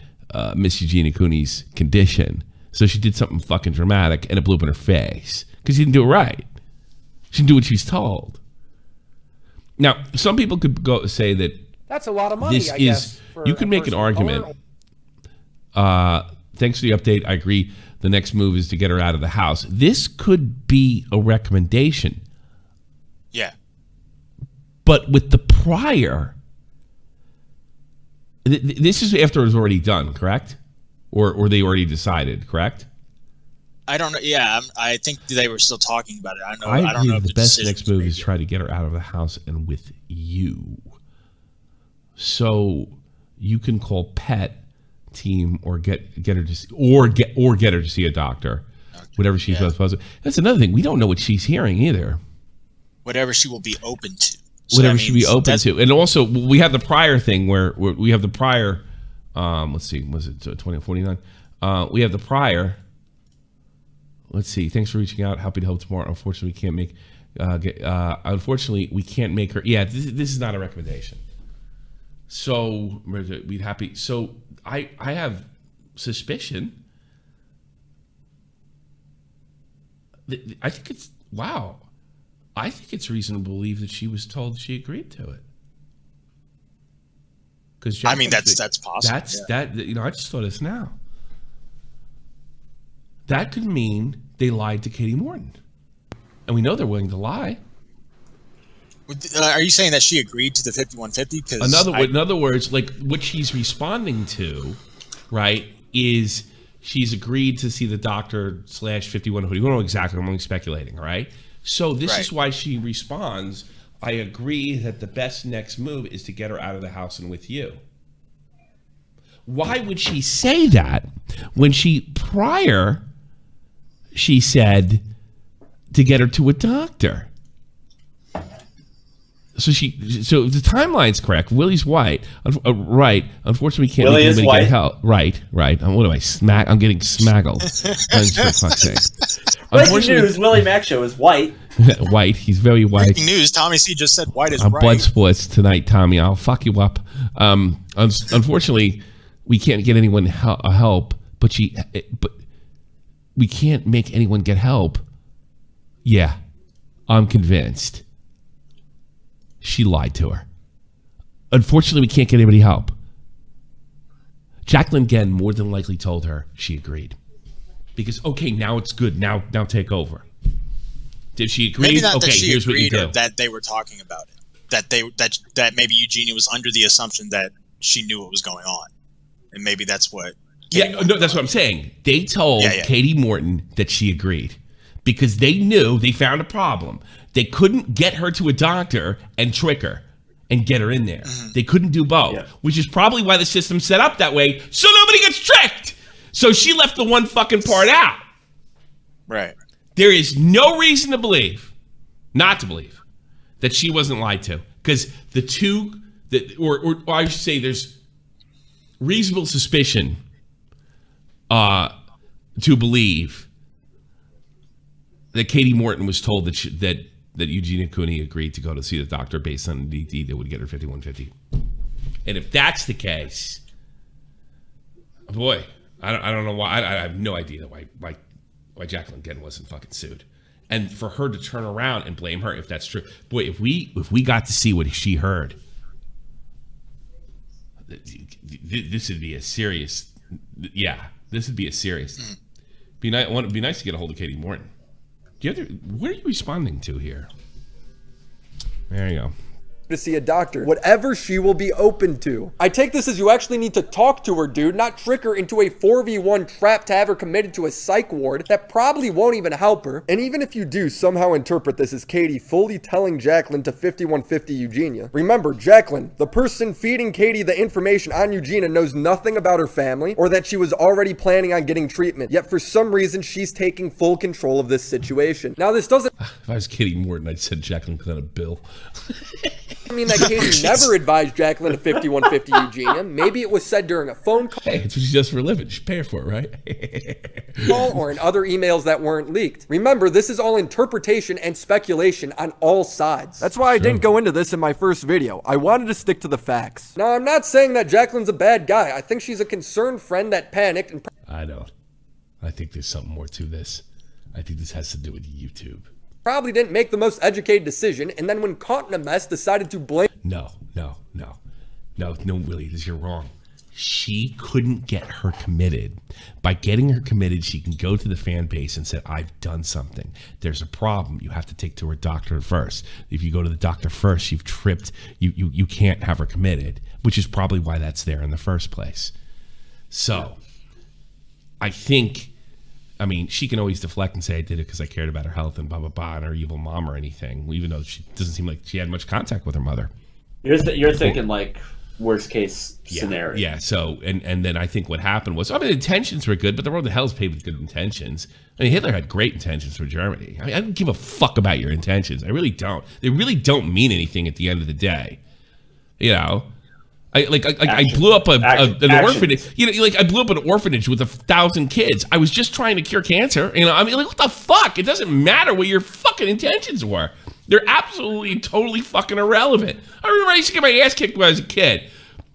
B: Miss Eugenia Cooney's condition. So she did something fucking dramatic and it blew up in her face because she didn't do it right. She didn't do what she's told. Now, some people could go say that
J: that's a lot of money.
B: This is you can make an argument. Thanks for the update. I agree. The next move is to get her out of the house. This could be a recommendation.
E: Yeah.
B: But with the prior, this is after it was already done, correct? Or they already decided, correct?
E: I don't know. Yeah, I think they were still talking about it.
B: I
E: don't know if
B: the best next move is try to get her out of the house and with you. So you can call pet team or get her to see, or get her to see a doctor, whatever she's supposed to. That's another thing. We don't know what she's hearing either.
E: Whatever she will be open to. So
B: whatever she be open to, and also we have the prior thing where we have the prior. Let's see, was it 2049? We have the prior. Let's see. Thanks for reaching out. Happy to help tomorrow. Unfortunately, we can't make. Unfortunately, we can't make her. Yeah, this is not a recommendation. So we'd happy. So I have suspicion. I think it's wow. I think it's reasonable to believe that she was told she agreed to it. Because
E: I mean that's possible.
B: That I just thought this now. That could mean they lied to Katie Morton, and we know they're willing to lie.
E: Are you saying that she agreed to the 5150?
B: In other words, like what she's responding to, right, is she's agreed to see the doctor / 5150. We don't know exactly. I'm only speculating, right? So this is why she responds, I agree that the best next move is to get her out of the house and with you. Why would she say that when she said to get her to a doctor? So the timeline's correct. Willie's white. Right. Unfortunately, we can't
A: Willie is white.
B: Get help. Right. What do I smack? I'm getting smaggled. For fuck's sake.
A: Breaking news, WillyMacShow is white.
B: White. He's very white.
E: Breaking news, Tommy C just said white is right.
B: Blood sports tonight, Tommy. I'll fuck you up. Unfortunately, we can't get anyone help, but we can't make anyone get help. Yeah, I'm convinced. She lied to her. Unfortunately, we can't get anybody help. Jaclyn again more than likely told her she agreed. Because, okay, now it's good. Now take over. Did she agree?
E: Maybe not
B: okay,
E: that she
B: here's what you
E: agreed
B: do.
E: or that they were talking about it. That maybe Eugenia was under the assumption that she knew what was going on. And maybe that's what...
B: that's what I'm saying. They told Katie Morton that she agreed. Because they knew they found a problem. They couldn't get her to a doctor and trick her and get her in there. Mm-hmm. They couldn't do both, which is probably why the system's set up that way, so nobody gets tricked. So she left the one fucking part out.
E: Right.
B: There is no reason to believe, not to believe, that she wasn't lied to. Because the two, or I should say there's reasonable suspicion to believe that Katie Morton was told that Eugenia Cooney agreed to go to see the doctor based on the DD that would get her 5150. And if that's the case, boy, I don't know why. I have no idea why Jaclyn again wasn't fucking sued. And for her to turn around and blame her if that's true. Boy, if we got to see what she heard, this would be a serious. Yeah, this would be a serious. It'd be nice to get a hold of Katie Morton. What are you responding to here? There you go.
F: To see a doctor, whatever she will be open to. I take this as you actually need to talk to her, dude, not trick her into a 4v1 trap to have her committed to a psych ward that probably won't even help her. And even if you do somehow interpret this as Katie fully telling Jaclyn to 5150 Eugenia, remember, Jaclyn, the person feeding Katie the information on Eugenia, knows nothing about her family or that she was already planning on getting treatment, yet for some reason she's taking full control of this situation. Now this doesn't...
B: If I was Katie Morton, I'd send Jaclyn put on a bill.
F: I mean that Katie never advised Jaclyn to 5150 Eugenia. Maybe it was said during a phone call.
B: Hey, it's what she does for a living. She pay her for it, right?
F: Or in other emails that weren't leaked. Remember, this is all interpretation and speculation on all sides. That's why I didn't go into this in my first video. I wanted to stick to the facts. Now, I'm not saying that Jaclyn's a bad guy. I think she's a concerned friend that panicked and...
B: I don't. I think there's something more to this. I think this has to do with YouTube.
F: probably didn't make the most educated decision, and then when caught in a mess, decided to blame.
B: No, Willie, you're wrong. She couldn't get her committed. By getting her committed, she can go to the fan base and say, I've done something. There's a problem. You have to take to her doctor first. If you go to the doctor first, you've tripped. You can't have her committed, which is probably why that's there in the first place. So I think, I mean, she can always deflect and say, I did it because I cared about her health and blah, blah, blah, and her evil mom or anything, even though she doesn't seem like she had much contact with her mother.
A: You're thinking like worst case scenario.
B: Yeah. So, and then I think what happened was, I mean, intentions were good, but the world of hell's paved with good intentions. I mean, Hitler had great intentions for Germany. I mean, I don't give a fuck about your intentions. I really don't. They really don't mean anything at the end of the day. You know? I blew up an orphanage. You know, like I blew up an orphanage with 1,000 kids. I was just trying to cure cancer. You know, I mean, like what the fuck? It doesn't matter what your fucking intentions were. They're absolutely, totally fucking irrelevant. I remember I used to get my ass kicked when I was a kid.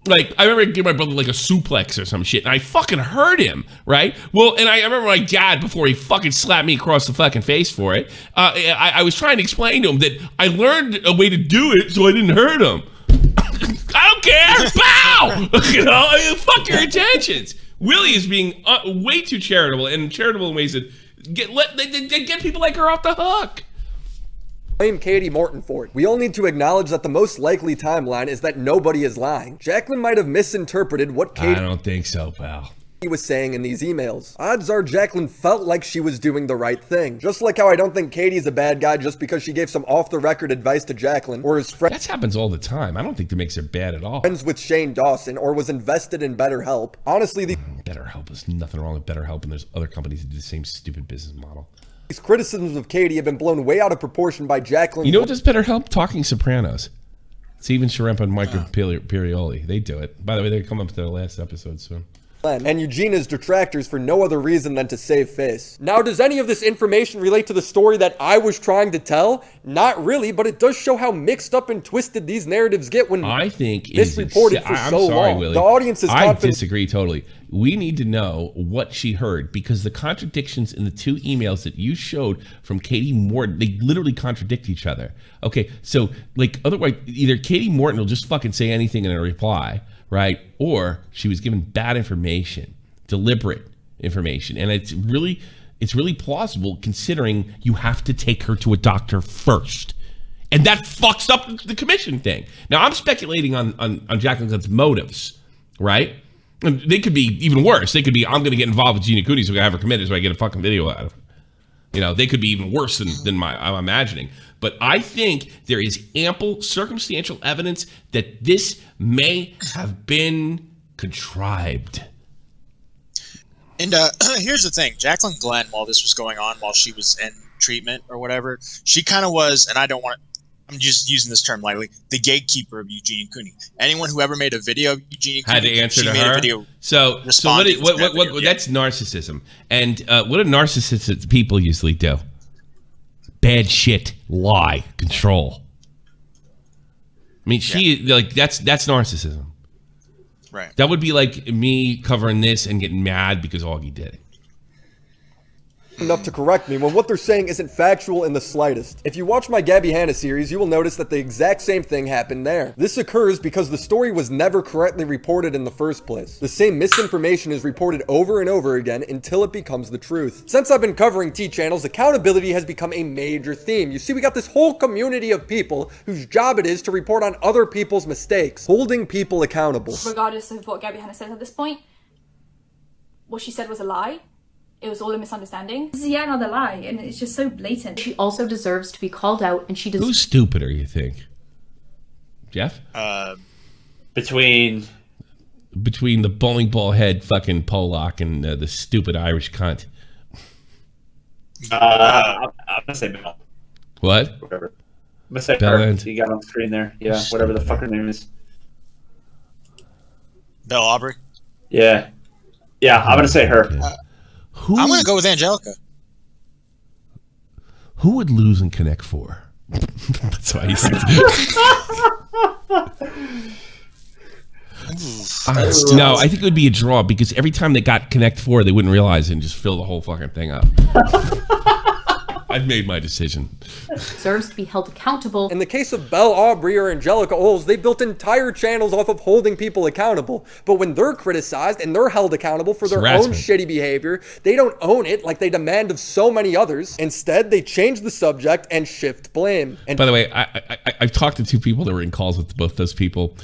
B: Like, I remember giving my brother like a suplex or some shit, and I fucking hurt him, right? Well, and I remember my dad, before he fucking slapped me across the fucking face for it, I was trying to explain to him that I learned a way to do it so I didn't hurt him. I don't care. Bow! You know, I mean, fuck your intentions. Willie is being way too charitable, and charitable in ways that get people like her off the hook.
F: Blame Katie Morton for it. We all need to acknowledge that the most likely timeline is that nobody is lying. Jaclyn might have misinterpreted what Katie...
B: I don't think so, pal.
F: He was saying in these emails. Odds are Jaclyn felt like she was doing the right thing. Just like how I don't think Katie's a bad guy just because she gave some off-the-record advice to Jaclyn, or his friend.
B: That happens all the time. I don't think that makes her bad at all.
F: Friends with Shane Dawson, or was invested in BetterHelp. Honestly,
B: BetterHelp, there's nothing wrong with BetterHelp, and there's other companies that do the same stupid business model.
F: These criticisms of Katie have been blown way out of proportion by Jaclyn.
B: You know what does BetterHelp? Talking Sopranos. Steven Sharempa and Michael Pirioli. They do it. By the way, they come up to their last episode soon.
F: And Eugenia's detractors for no other reason than to save face. Now, does any of this information relate to the story that I was trying to tell? Not really, but it does show how mixed up and twisted these narratives get when
B: I think
F: misreported for so long.
B: Willie.
F: The audience is confident.
B: I disagree totally. We need to know what she heard, because the contradictions in the two emails that you showed from Katie Morton, they literally contradict each other. Okay, so like otherwise, either Katie Morton will just fucking say anything in a reply, right? Or she was given bad information, deliberate information. And it's really plausible considering you have to take her to a doctor first. And that fucks up the commission thing. Now, I'm speculating on Jaclyn's motives, right? And they could be even worse. They could be, I'm going to get involved with Eugenia Cooney so I can have her committed so I get a fucking video out of her. You know, they could be even worse than I'm imagining. But I think there is ample circumstantial evidence that this may have been contrived.
E: And here's the thing. Jaclyn Glenn, while this was going on, while she was in treatment or whatever, she kind of was, and I'm just using this term lightly, the gatekeeper of Eugenia Cooney. Anyone who ever made a video of Eugenia Cooney
B: had to answer to her. So what that's narcissism. And what do narcissistic people usually do? Bad shit, lie, control. I mean, that's narcissism.
E: Right.
B: That would be like me covering this and getting mad because Augie did it.
F: Enough to correct me when what they're saying isn't factual in the slightest. If you watch my Gabby Hanna series, you will notice that the exact same thing happened there. This occurs because the story was never correctly reported in the first place. The same misinformation is reported over and over again until it becomes the truth. Since I've been covering T-channels, accountability has become a major theme. You see, we got this whole community of people whose job it is to report on other people's mistakes, holding people accountable.
L: Regardless of what Gabby Hanna says at this point, what she said was a lie. It was all a misunderstanding. This is yet another lie, and it's just so blatant.
I: She also deserves to be called out, and she deserves...
B: Who's stupider, you think? Jeff?
A: Between
B: the bowling ball head fucking Polak and the stupid Irish cunt.
A: I'm gonna say Bell.
B: What?
A: Whatever. I'm gonna say
B: Bell
A: her.
B: End.
A: You got on the screen there. Yeah, whatever the fuck her name is.
E: Belle Aubrey?
A: Yeah. Yeah, I'm gonna say her.
E: I'm going to go with Angelica.
B: Who would lose in Connect 4? That's why he said No, I think it would be a draw because every time they got Connect 4, they wouldn't realize it and just fill the whole fucking thing up. I've made my decision.
I: Deserves to be held accountable.
F: In the case of Belle Aubrey or Angelica Oles, they built entire channels off of holding people accountable. But when they're criticized and they're held accountable for their own shitty behavior, they don't own it like they demand of so many others. Instead, they change the subject and shift blame. And
B: by the way, I've talked to two people that were in calls with both those people.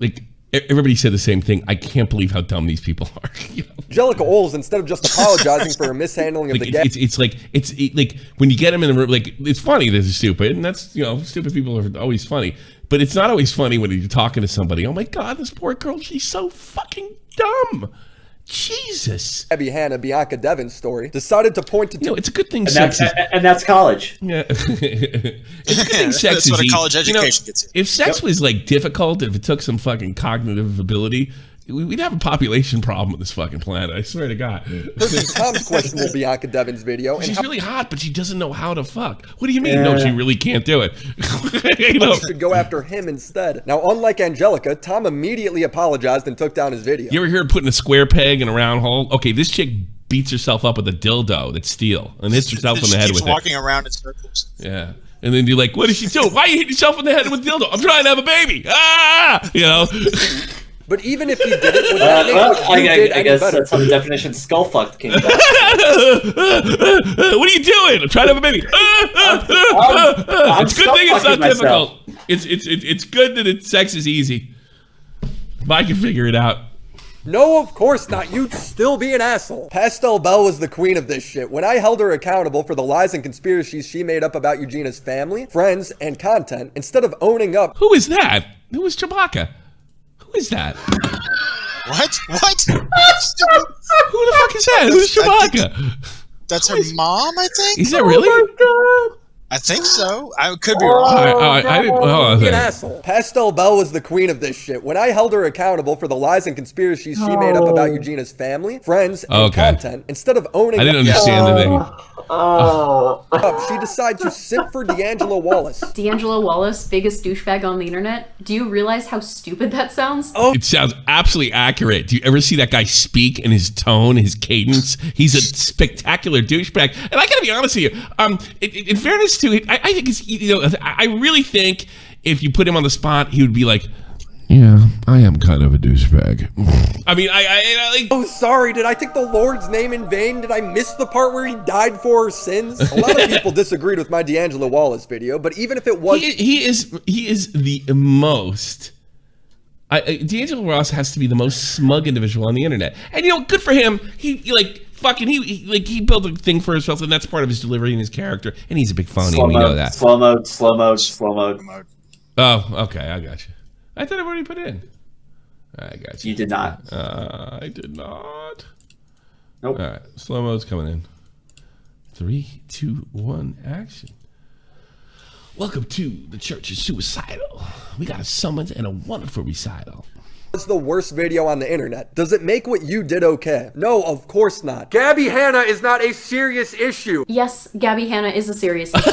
B: Like, everybody said the same thing. I can't believe how dumb these people are. You know?
F: Angelica Oles, instead of just apologizing for her mishandling of the game,
B: it's like when you get them in the room, like, it's funny that they're stupid, and that's, you know, stupid people are always funny, but it's not always funny when you're talking to somebody. Oh my God, this poor girl, she's so fucking dumb. Jesus.
F: Gabby Hanna, Bianca Devin's story, decided to point to...
B: You know, it's a good thing
A: sex is... And that's college.
B: Yeah. It's a good thing sex
E: that's
B: is
E: what a college education gets you.
B: If sex was, like, difficult, if it took some fucking cognitive ability, we'd have a population problem on this fucking planet. I swear to God.
F: Tom's questionable Bianca Devin's video.
B: She's really hot, but she doesn't know how to fuck. What do you mean? No, she really can't do it.
F: You know? Should go after him instead. Now, unlike Angelica, Tom immediately apologized and took down his video.
B: You ever hear of putting a square peg in a round hole? Okay, this chick beats herself up with a dildo that's steel and hits herself in the head with it.
E: Walking around in circles.
B: Yeah. And then you're like, what is she doing? Why are you hitting yourself in the head with a dildo? I'm trying to have a baby. Ah! You know?
F: But even if you did it, would that make what you did
A: I guess that's how the definition skull fucked came about.
B: What are you doing? I'm trying to have a baby. It's a good thing it's not difficult. It's good that sex is easy. If I can figure it out.
F: No, of course not. You'd still be an asshole. Pastel Belle was the queen of this shit. When I held her accountable for the lies and conspiracies she made up about Eugenia's family, friends, and content, instead of owning up...
B: Who is that? Who is Chewbacca? Who is that?
E: What?
B: Who the fuck is that? Who's Chewbacca?
E: That's her mom, I think.
B: Is that really?
F: Oh my God.
E: I think so. I could be wrong.
F: An asshole. Pastel Belle was the queen of this shit. When I held her accountable for the lies and conspiracies she made up about Eugenia's family, friends, and content, instead of owning...
B: I didn't understand the thing.
F: She decided to simp for D'Angelo Wallace.
I: D'Angelo Wallace, biggest douchebag on the internet. Do you realize how stupid that sounds?
B: It sounds absolutely accurate. Do you ever see that guy speak and his tone, his cadence? He's a spectacular douchebag. And I gotta be honest with you, in fairness to it, I think it's, you know, I really think if you put him on the spot, he would be like, yeah, I am kind of a douchebag. I mean, I like...
F: Oh, sorry, did I take the Lord's name in vain? Did I miss the part where he died for her sins? A lot of people disagreed with my D'Angelo Wallace video, but even if it was...
B: He is the most... D'Angelo Wallace has to be the most smug individual on the internet. And, you know, good for him. He built a thing for himself, and that's part of his delivery and his character. And he's a big phony, and we know that.
A: Slow mode.
B: Oh, okay, I got you. I thought I've already put in. I got you.
A: You did not.
B: I did not.
A: Nope.
B: All right, slow mode's coming in. 3, 2, 1, action. Welcome to the Church is Suicidal. We got a summons and a wonderful recital.
F: What's the worst video on the internet? Does it make what you did okay? No, of course not. Gabby Hanna is not a serious issue.
I: Yes, Gabby Hanna is a serious issue.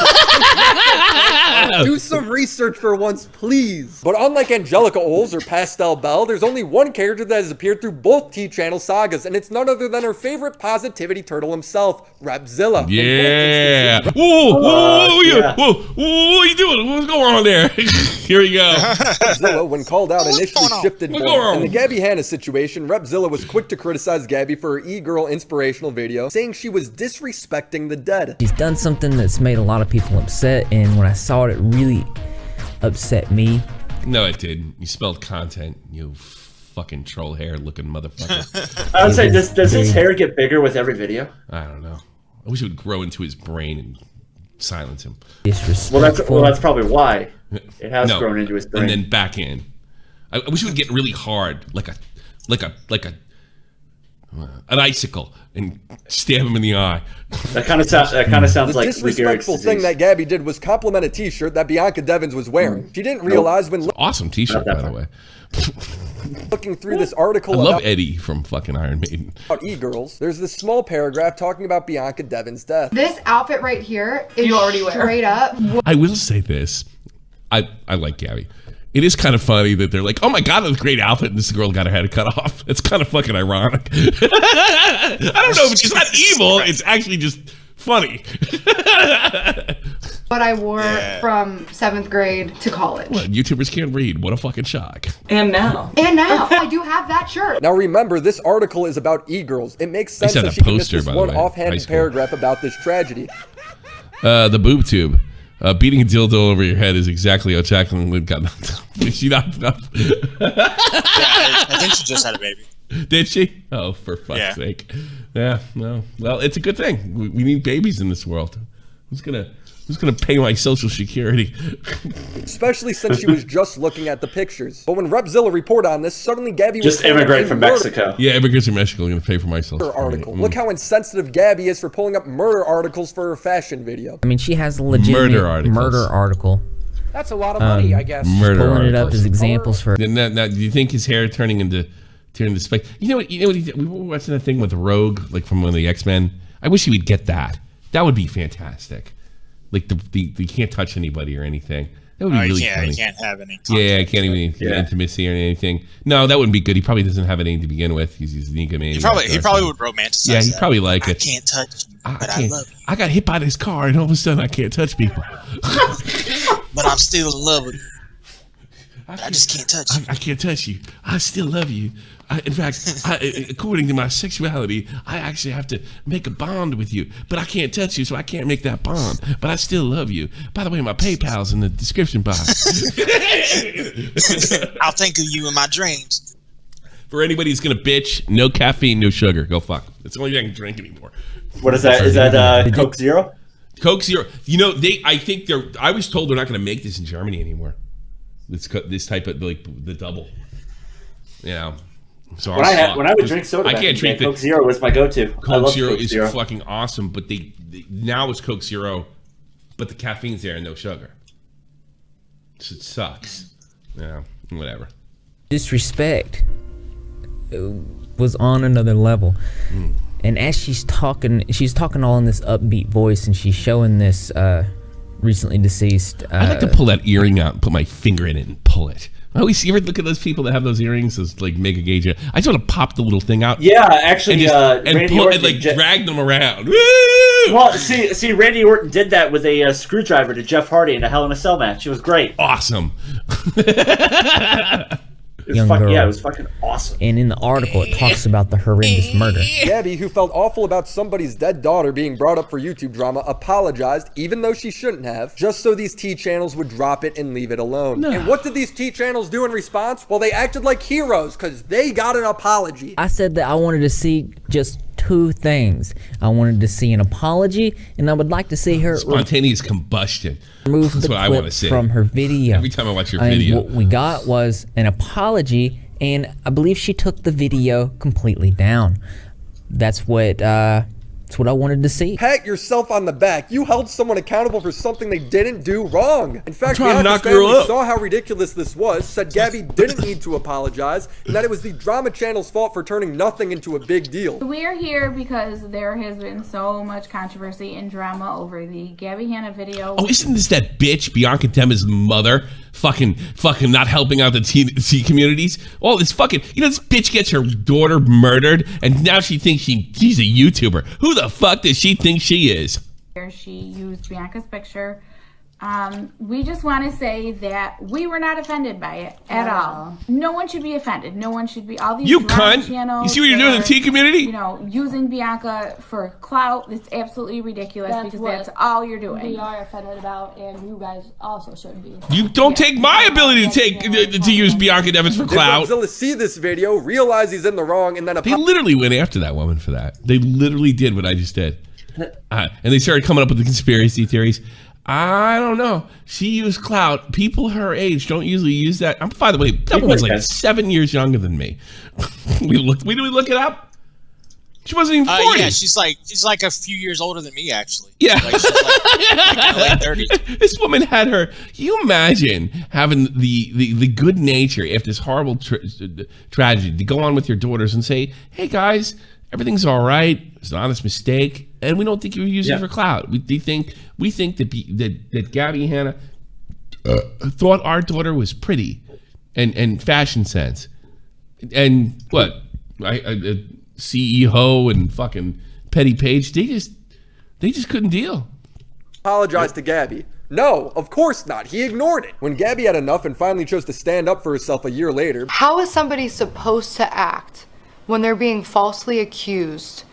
F: Do some research for once, please. But unlike Angelica Oles or Pastel Belle, there's only one character that has appeared through both T-Channel sagas, and it's none other than her favorite positivity turtle himself, Repzilla.
B: Yeah. Whoa, what are you doing? What's going on there? Here we go.
F: Repzilla, when called out, initially shifted more. In the Gabby Hanna situation, Repzilla was quick to criticize Gabby for her e-girl inspirational video, saying she was disrespecting the dead.
P: She's done something that's made a lot of people upset, and when I saw it, it really upset me.
B: No, it didn't. You spelled content, you fucking troll hair looking motherfucker.
A: I would say, does his hair get bigger with every video?
B: I don't know. I wish it would grow into his brain and silence him.
A: Well, that's probably why it has grown into his brain.
B: And then back in. I wish it would get really hard, like an icicle, and stab him in the eye.
A: That kind of sounds like
F: the disrespectful thing that Gabby did was compliment a T-shirt that Bianca Devins was wearing. She didn't realize when
B: awesome T-shirt, by the way.
F: Looking through this article,
B: I love Eddie from fucking Iron Maiden.
F: About e-girls, there's this small paragraph talking about Bianca Devins' death.
Q: This outfit right here is straight up.
B: I will say this: I like Gabby. it is kind of funny that they're like, oh my God, that was a great outfit, and this girl got her head cut off. It's kind of fucking ironic. I don't know if it's not evil, it's actually just funny.
Q: What I wore from 7th grade to college.
B: What, YouTubers can't read? What a fucking shock.
Q: And now. I do have that shirt.
F: Now remember, this article is about e-girls. It makes sense that she can miss this one offhanded paragraph about this tragedy.
B: The boob tube. Beating a dildo over your head is exactly how Jaclyn Lynn got knocked up. Is she knocked up?
E: I think she just had a baby.
B: Did she? Oh, for fuck's sake. Yeah, no. Well, it's a good thing. We need babies in this world. Who's gonna pay my Social Security?
F: Especially since she was just looking at the pictures. But when Repzilla reported on this, suddenly Gabby was
A: just immigrate from Mexico.
B: Yeah, immigrants from Mexico are gonna pay for my Social Security.
F: Article. Look how insensitive Gabby is for pulling up murder articles for her fashion video.
P: I mean, she has a legitimate murder article.
J: That's a lot of money, I guess.
B: Murder
P: pulling it up as examples for.
B: Now, do you think his hair turning into spike? You know what he did? We were watching that thing with Rogue, like from one of the X-Men. I wish he would get that. That would be fantastic. Like you can't touch anybody or anything. That would be really funny.
E: You can't have any.
B: Yeah, can't even intimacy or anything. No, that wouldn't be good. He probably doesn't have anything to begin with. He's an egomaniac.
E: He probably would romanticize.
B: Yeah, he'd probably like it.
E: I can't touch you, but I love you.
B: I got hit by this car, and all of a sudden I can't touch people.
E: But I'm still in love with you. I just can't touch you.
B: I can't touch you. I still love you. In fact, according to my sexuality, I actually have to make a bond with you. But I can't touch you, so I can't make that bond. But I still love you. By the way, my PayPal's in the description box.
E: I'll think of you in my dreams.
B: For anybody who's going to bitch, no caffeine, no sugar. Go fuck. It's the only thing I can drink anymore.
A: What is that? Is that Coke Zero?
B: Coke Zero. You know, I was told they're not going to make this in Germany anymore. This type of, like, the double. Yeah. So
A: when I would drink soda,
B: I can't drink
A: Coke Zero was my go-to.
B: Coke Zero is fucking awesome, but they now it's Coke Zero, but the caffeine's there and no sugar. So it sucks. Yeah, whatever.
P: Disrespect was on another level. And as she's talking all in this upbeat voice, and she's showing this recently deceased.
B: I'd like to pull that earring out and put my finger in it and pull it. I always you ever look at those people that have those earrings, those like mega gauge. I just want to pop the little thing out.
A: Yeah, actually,
B: and drag them around. Woo!
A: Well, see, Randy Orton did that with a screwdriver to Jeff Hardy in a Hell in a Cell match. It was great.
B: Awesome.
A: It was fucking awesome.
P: And in the article, it talks about the horrendous murder.
F: Gabby, who felt awful about somebody's dead daughter being brought up for YouTube drama, apologized, even though she shouldn't have, just so these T channels would drop it and leave it alone. No. And what did these T channels do in response? Well, they acted like heroes because they got an apology.
P: I said that I wanted to see just two things. I wanted to see an apology, and I would like to see her
B: spontaneous combustion.
P: Remove the clip from her video.
B: Every time I watch your video,
P: what we got was an apology, and I believe she took the video completely down. That's what I wanted to see.
F: Pat yourself on the back. You held someone accountable for something they didn't do wrong. In fact, the Audit family saw how ridiculous this was, said Gabby didn't need to apologize, and that it was the drama channel's fault for turning nothing into a big deal.
R: We're here because there has been so much controversy and drama over the Gabby Hanna video.
B: Oh, isn't this that bitch, Bianca Dema's mother? Fucking not helping out the T communities. Oh, this fucking, this bitch gets her daughter murdered, and now she thinks she's a YouTuber. Who the fuck does she think she is?
R: She used Bianca's picture. We just want to say that we were not offended by it at all. No one should be offended. No one should be. All these
B: cunt.
R: Channels,
B: you see what you're doing in the T community?
R: Using Bianca for clout. It's absolutely ridiculous because that's all you're doing.
S: We are offended about, and you guys also should be.
B: You don't take my ability to use Bianca Devins for clout.
F: Repzilla see this video, realize he's in the wrong, and then
B: they literally went after that woman for that. They literally did what I just did, and they started coming up with the conspiracy theories. I don't know. She used clout. People her age don't usually use that. By the way, that woman's like 7 years younger than me. we look it up. She wasn't even 40.
E: Yeah, she's like a few years older than me, actually.
B: Yeah,
E: like she's like in her late 30s.
B: This woman had her. Can you imagine having the good nature after this horrible tragedy to go on with your daughters and say, "Hey guys, everything's all right. It's an honest mistake, and we don't think you were using it for clout. We think that Gabby Hanna thought our daughter was pretty and fashion sense. And what? CEO and fucking Petty Page, they just couldn't deal.
F: Apologize to Gabby. No, of course not. He ignored it. When Gabby had enough and finally chose to stand up for herself a year later.
Q: How is somebody supposed to act when they're being falsely accused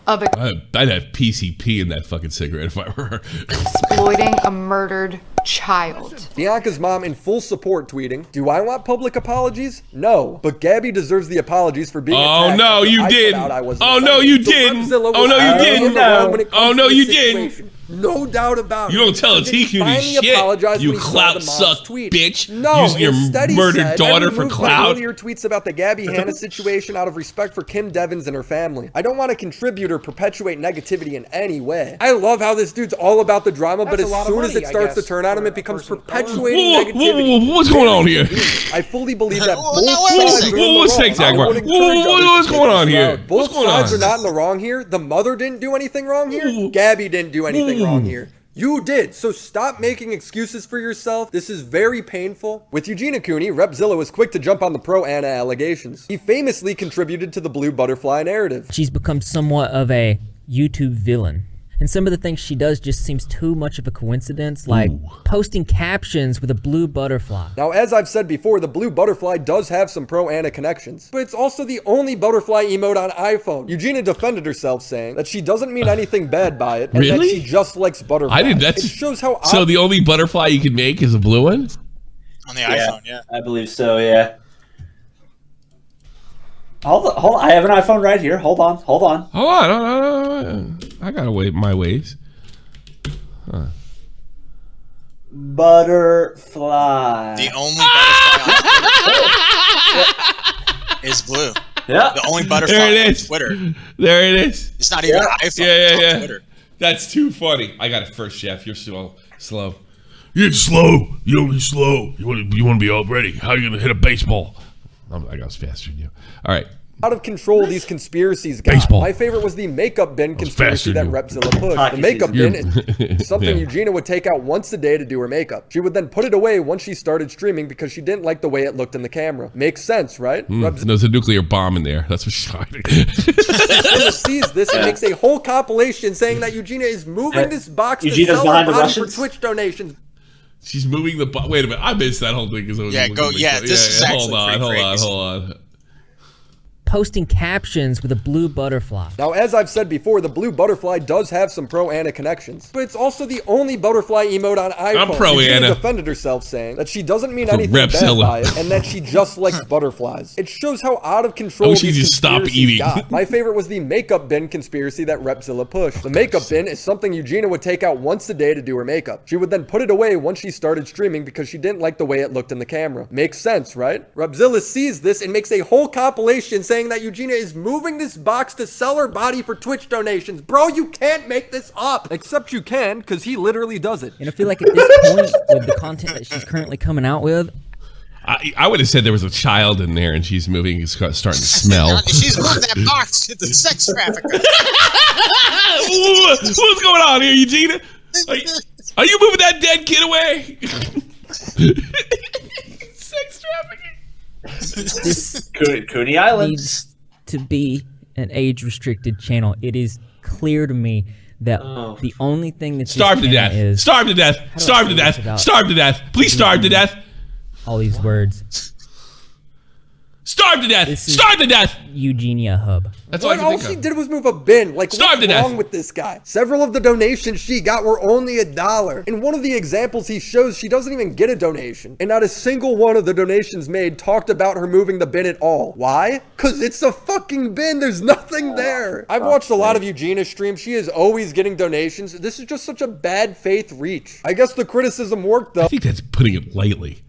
Q: of
B: I'd have PCP in that fucking cigarette if I were her.
Q: exploiting a murdered child?
F: Bianca's mom in full support tweeting, "Do I want public apologies? No, but Gabby deserves the apologies for being attacked
B: no,
F: after
B: you
F: I put
B: didn't.
F: out I wasn't
B: Oh,
F: offended.
B: no, you
F: So
B: didn't.
F: Repzilla
B: Oh, no, you
F: was
B: didn't.
F: in the wrong when it comes
B: Oh, no,
F: to
B: you
F: this
B: didn't.
F: situation. No doubt about it.
B: You don't tell a
F: But did he
B: TQ
F: finally
B: shit,
F: apologize
B: you
F: when he saw
B: clout
F: the mom's
B: suck
F: tweet?
B: bitch.
F: No,
B: Using your
F: instead he
B: murdered
F: said,
B: daughter
F: "I
B: for
F: removed my
B: clout."
F: earlier tweets about the Gabby Hanna situation out of respect for Kim Devins and her family. I don't want to contribute or perpetuate negativity in any way. I love how this dude's all about the drama, but
J: That's
F: as
J: a lot of
F: soon as
J: money,
F: it
J: I
F: starts to
J: guess,
F: turn on him,
J: for
F: it becomes
J: a person of
F: perpetuating
B: Whoa,
F: negativity.
B: what's going on here?
F: I fully believe that both
E: wait a
F: sides
E: second.
F: are in the
B: Let's
F: wrong.
B: take Jaguar.
F: I would encourage others
B: What's
F: to
B: going
F: take
B: on
F: this
B: here?
F: route.
B: What's
F: Both
B: going
F: sides
B: on?
F: are not in the wrong here. The mother didn't do anything wrong here. Gabby didn't do anything wrong here. You did, so stop making excuses for yourself. This is very painful. With Eugenia Cooney, Repzilla was quick to jump on the pro-Anna allegations. He famously contributed to the blue butterfly narrative.
P: She's become somewhat of a YouTube villain. And some of the things she does just seems too much of a coincidence, like posting captions with a blue butterfly.
F: Now, as I've said before, the blue butterfly does have some pro-Anna connections, but it's also the only butterfly emote on iPhone. Eugenia defended herself, saying that she doesn't mean anything bad by it, and that
B: Really?
F: she just likes butterflies.
B: I did that.
F: It shows how
B: So the only butterfly you can make is a blue one?
E: On the iPhone, yeah.
A: I believe so, yeah. Hold on. I have an iPhone right here. Hold on.
B: Hold on. I gotta wait my ways. Huh.
A: Butterfly.
E: The only butterfly on Twitter is blue.
A: Yeah.
E: The only butterfly
B: There it
E: on
B: is.
E: Twitter.
B: There it is.
E: It's not even on iPhone.
B: Yeah,
E: it's on Twitter.
B: That's too funny. I got it first, Chef. You're slow.
T: You're slow. You're slow. You want to be all ready. How are you going to hit a baseball?
B: I got faster than you. All right.
F: out of control these conspiracies got.
B: Baseball.
F: My favorite was the makeup bin conspiracy that Repzilla pushed.
B: Hockey
F: The makeup
B: season.
F: bin is something
B: Yeah.
F: Eugenia would take out once a day to do her makeup. She would then put it away once she started streaming because she didn't like the way it looked in the camera. Makes sense, right?
B: There's a nuclear bomb in there. That's what's hiding.
F: Repzilla sees this and makes a whole compilation saying that Eugenia is moving this box
B: Eugenia's
F: to sell
B: behind
F: her
B: the
F: body for
B: Russians?
F: Twitch donations.
B: She's moving the box. Wait a minute. I missed that whole thing.
E: Yeah, go. Yeah, this is actually
B: Hold on.
P: Posting captions with a blue butterfly.
F: Now, as I've said before, the blue butterfly does have some pro-Anna connections, but it's also the only butterfly emote on iPhone.
B: I'm pro-Anna.
F: Eugenia defended herself, saying that she doesn't mean
B: For
F: anything bad
B: Repzilla.
F: by it, and that she just likes butterflies. It shows how out of control
B: I wish
F: these
B: you'd just stop
F: conspiracies
B: eating.
F: got. My favorite was the makeup bin conspiracy that Repzilla pushed. The makeup bin is something Eugenia would take out once a day to do her makeup. She would then put it away once she started streaming because she didn't like the way it looked in the camera. Makes sense, right? Repzilla sees this and makes a whole compilation saying that Eugenia is moving this box to sell her body for Twitch donations. Bro, you can't make this up. Except you can, because he literally does it.
P: And I feel like at this point, with the content that she's currently coming out with,
B: I would have said there was a child in there and she's moving. It's starting to smell.
E: She's moving that box to the sex trafficker.
B: What's going on here, Eugenia? Are you moving that dead kid away? Sex trafficking.
P: this
A: Cooney Island
P: needs to be an age-restricted channel. It is clear to me that the only thing that
B: Starve to death.
P: is
B: Starve to death. Starve to death. Starve to death. Please starve to death.
P: all these words.
B: Starve to death. Starve to death.
P: Eugenia Hub.
B: That's all I can
F: All
B: think
F: she
B: of.
F: did was move a bin. Like,
B: Starve
F: what's
B: to
F: wrong
B: death.
F: with this guy? Several of the donations she got were only $1. In one of the examples he shows, she doesn't even get a donation. And not a single one of the donations made talked about her moving the bin at all. Why? Because it's a fucking bin. There's nothing there. I've watched a lot of Eugenia's streams. She is always getting donations. This is just such a bad faith reach. I guess the criticism worked, though.
B: I think that's putting it lightly.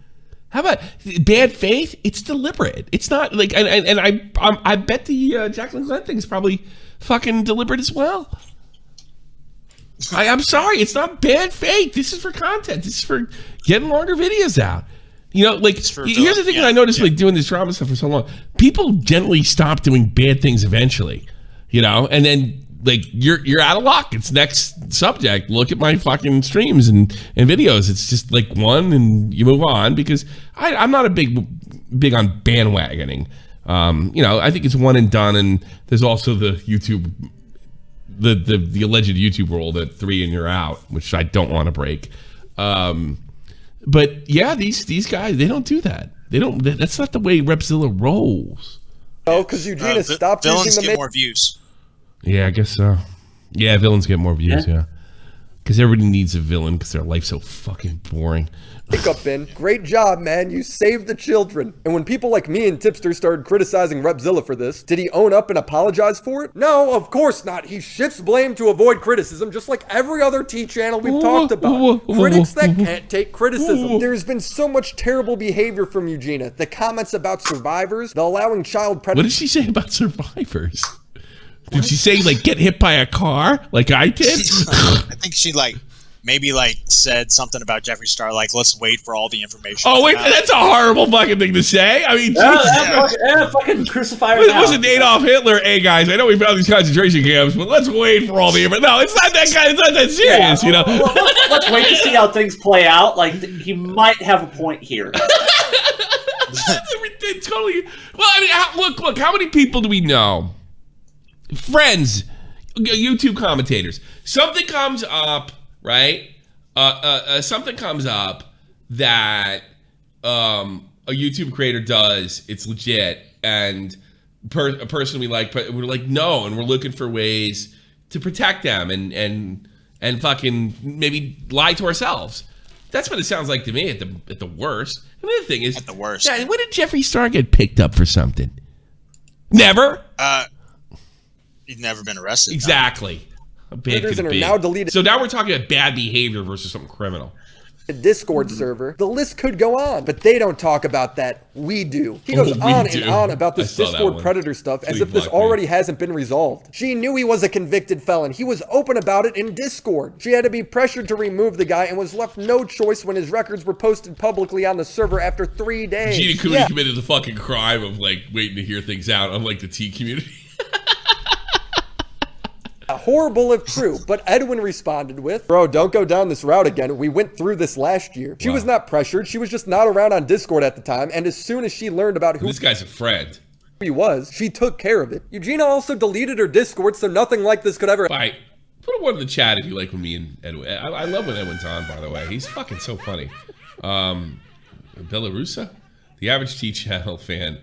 B: How about bad faith? It's deliberate. It's not like, and I bet the Jaclyn Glenn thing is probably fucking deliberate as well. I'm sorry, it's not bad faith. This is for content. This is for getting longer videos out. You know, like here's the thing that I noticed, like doing this drama stuff for so long. People generally stop doing bad things eventually, you know, and then like you're out of luck. It's next subject. Look at my fucking streams and videos. It's just like one and you move on, because I'm not a big on bandwagoning. I think it's one and done, and there's also the YouTube, the alleged YouTube rule that 3 and you're out, which I don't want to break. But yeah, these guys, they don't do that. That's not the way Repzilla rolls.
F: Oh, because Eugenia stopped
E: villains
F: using the
E: get more views.
B: Yeah, I guess so. Yeah, villains get more views, yeah. Because everybody needs a villain because their life's so fucking boring.
F: Makeup bin. Great job, man. You saved the children. And when people like me and Tipster started criticizing Repzilla for this, did he own up and apologize for it? No, of course not. He shifts blame to avoid criticism, just like every other T channel we've talked about. Critics that can't take criticism. There's been so much terrible behavior from Eugenia. The comments about survivors, the allowing child predators.
B: What did she say about survivors? Did she say, like, get hit by a car like I did?
E: I think she, maybe said something about Jeffree Star, let's wait for all the information.
B: Oh, wait, that's a horrible fucking thing to say. I mean,
A: fucking crucify her.
B: It wasn't Adolf Hitler. Hey, guys, I know we found these concentration camps, but let's wait for all the information. No, it's not that guy. It's not that serious, you know?
A: Let's wait to see how things play out. He might have a point here.
B: Totally. Well, I mean, look, how many people do we know? Friends, YouTube commentators. Something comes up, right? Something comes up that a YouTube creator does. It's legit, and a person we like, but we're like, no, and we're looking for ways to protect them and fucking maybe lie to ourselves. That's what it sounds like to me at the worst. And the other thing is,
E: at the worst.
B: Yeah, when did Jeffree Star get picked up for something? Never.
E: He'd never been arrested.
B: Exactly. How bad could it be?
F: Now deleted.
B: So now we're talking about bad behavior versus something criminal.
F: A Discord server. The list could go on, but they don't talk about that. We do. He goes on and on about this Discord predator stuff as if this already hasn't been resolved. She knew he was a convicted felon. He was open about it in Discord. She had to be pressured to remove the guy and was left no choice when his records were posted publicly on the server after 3 days.
B: Gina Cooney committed the fucking crime of waiting to hear things out, unlike the T community.
F: Horrible if true, but Edwin responded with, bro, don't go down this route again. We went through this last year. She was not pressured. She was just not around on Discord at the time. And as soon as she learned about who
B: this guy's a friend
F: he was, she took care of it. Eugenia also deleted her Discord, so nothing like this could ever.
B: Bye. Put a one in the chat if you like when me and Edwin. I love when Edwin's on, by the way. He's fucking so funny. Belarusa? The average T channel fan.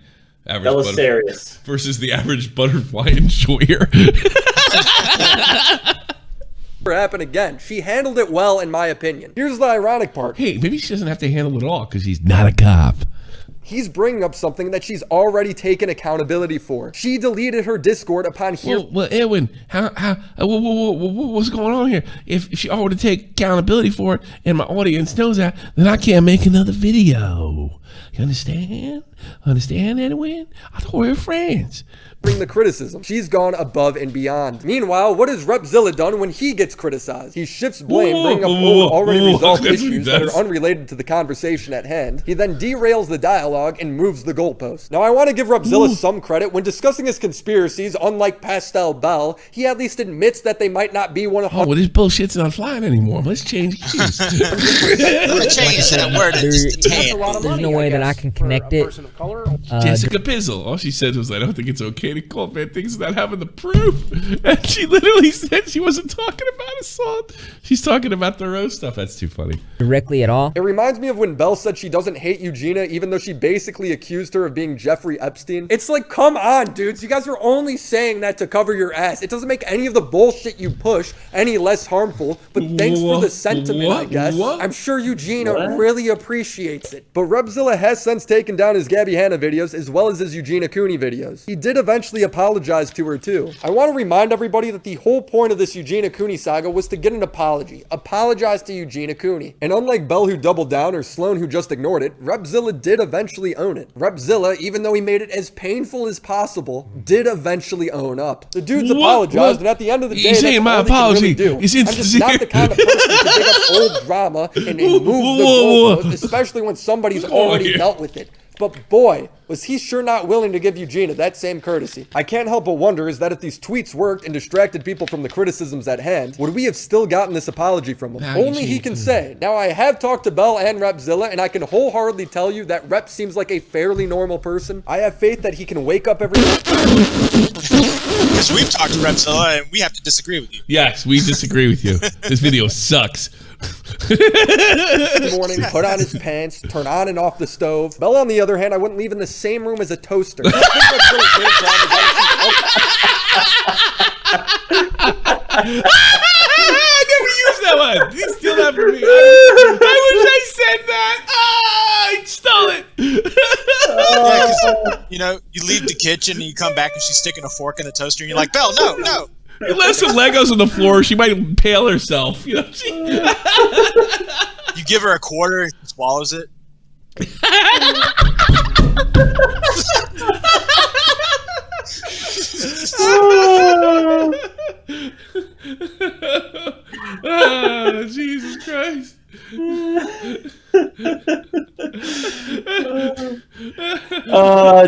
A: Belisarius.
B: Versus the average butterfly enjoyer.
F: Happen again. She handled it well, in my opinion. Here's the ironic part.
B: Hey, maybe she doesn't have to handle it all because she's not a cop.
F: He's bringing up something that she's already taken accountability for. She deleted her Discord upon hearing.
B: Well, Edwin, what's going on here? If she already take accountability for it, and my audience knows that, then I can't make another video. You understand? Understand, Edwin? I thought we were friends.
F: The criticism. She's gone above and beyond. Meanwhile, what has Repzilla done when he gets criticized? He shifts blame, bringing up already resolved issues that are unrelated to the conversation at hand. He then derails the dialogue and moves the goalpost. Now, I want to give Repzilla some credit. When discussing his conspiracies, unlike Pastel Bell, he at least admits that they might not be 100%.
B: Oh, well, this bullshit's not flying anymore. Let's change keys.
P: There's no way that I can connect it.
B: Jessica Bizzle. All she said was, I don't think it's okay to call bad things without having the proof. And she literally said she wasn't talking about assault. She's talking about the roast stuff. That's too funny.
P: Directly at all.
F: It reminds me of when Belle said she doesn't hate Eugenia, even though she basically accused her of being Jeffrey Epstein. It's like, come on, dudes. You guys are only saying that to cover your ass. It doesn't make any of the bullshit you push any less harmful. But thanks for the sentiment, I guess. I'm sure Eugenia really appreciates it. But Repzilla has since taken down his Gabby Hanna videos as well as his Eugenia Cooney videos. He did eventually apologize to her too. I want to remind everybody that the whole point of this Eugenia Cooney saga was to get an apology. Apologize to Eugenia Cooney. And unlike Belle who doubled down or Sloan who just ignored it, Repzilla did eventually own it. Repzilla, even though he made it as painful as possible, did eventually own up. The dudes apologized, and at the end of the day, that's all they can really do. I'm just not the kind of person to dig up old drama and move the goalpost, especially when somebody's already dealt with it. But boy, was he sure not willing to give Eugenia that same courtesy. I can't help but wonder is that if these tweets worked and distracted people from the criticisms at hand, would we have still gotten this apology from him? Only he can say. Now, I have talked to Belle and Repzilla, and I can wholeheartedly tell you that Rep seems like a fairly normal person. I have faith that he can wake up every day.
E: Because we've talked to Repzilla, and we have to disagree with you.
B: Yes, we disagree with you. This video sucks.
F: Morning, put on his pants, turn on and off the stove. Bella, on the other hand, I wouldn't leave in the same room as a toaster.
B: I never used that one. Did he steal that from me? I wish I said that. I stole it.
E: You know, you leave the kitchen and you come back and she's sticking a fork in the toaster and you're like, Belle, no.
B: You left some Legos on the floor. She might impale herself. You know,
E: you give her a quarter and she swallows it.
B: Oh, Jesus Christ.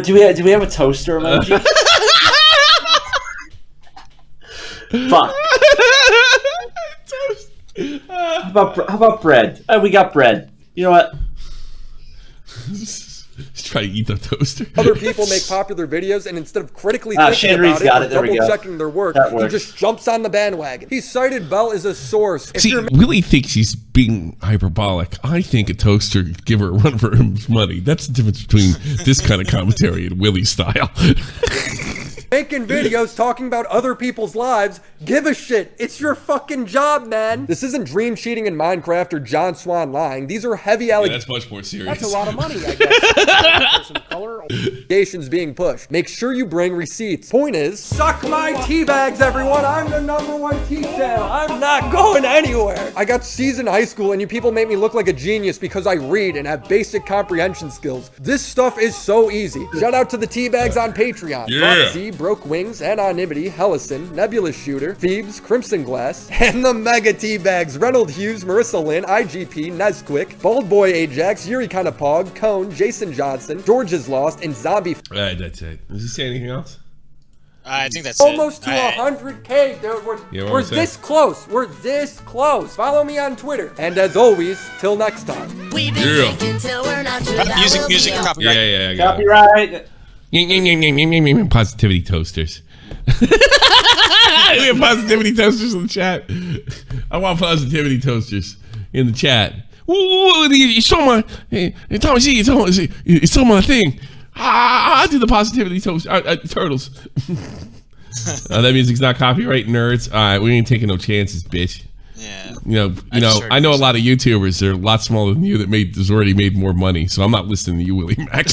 A: Do we have a toaster emoji? Fuck. How about bread? We got bread. You know what?
B: Just try to eat the toaster.
F: Other people make popular videos, and instead of critically thinking about it or double-checking their work, he just jumps on the bandwagon. He cited Belle as a source.
B: See, Willie thinks he's being hyperbolic. I think a toaster could give her a run for his money. That's the difference between this kind of commentary and Willie's style.
F: Making videos talking about other people's lives, give a shit. It's your fucking job, man. This isn't Dream cheating in Minecraft or John Swan lying. These are heavy allegations.
B: That's much more serious.
F: That's a lot of money, I guess. Allegations being pushed. Make sure you bring receipts. Point is, suck my tea bags, everyone. I'm the #1 tea channel. I'm not going anywhere. I got C's in high school, and you people make me look like a genius because I read and have basic comprehension skills. This stuff is so easy. Shout out to the tea bags on Patreon.
B: Yeah.
F: C, Broke Wings, Anonymity, Hellison, Nebulous Shooter, Phoebes, Crimson Glass, and the Mega Teabags, Reynold Hughes, Marissa Lynn, IGP, Nesquick, Bald Boy Ajax, Yuri Kinda Pog, Cone, Jason Johnson, George is Lost, and Zombie.
B: Alright, that's it. Does he say anything else?
E: I think that's
F: almost to 100K, dude. We're this close. We're this close. Follow me on Twitter. And as always, till next time.
B: Yeah.
E: Music, copyright.
B: Yeah.
A: Copyright.
B: Positivity toasters. We have positivity toasters in the chat. I want positivity toasters in the chat. You saw my Thomas E. You saw my thing. I do the positivity turtles. That music's not copyright, nerds. All right, we ain't taking no chances, bitch.
E: Yeah.
B: You know. I know a lot of YouTubers. They're a lot smaller than you that already made more money. So I'm not listening to you, Willie Mac.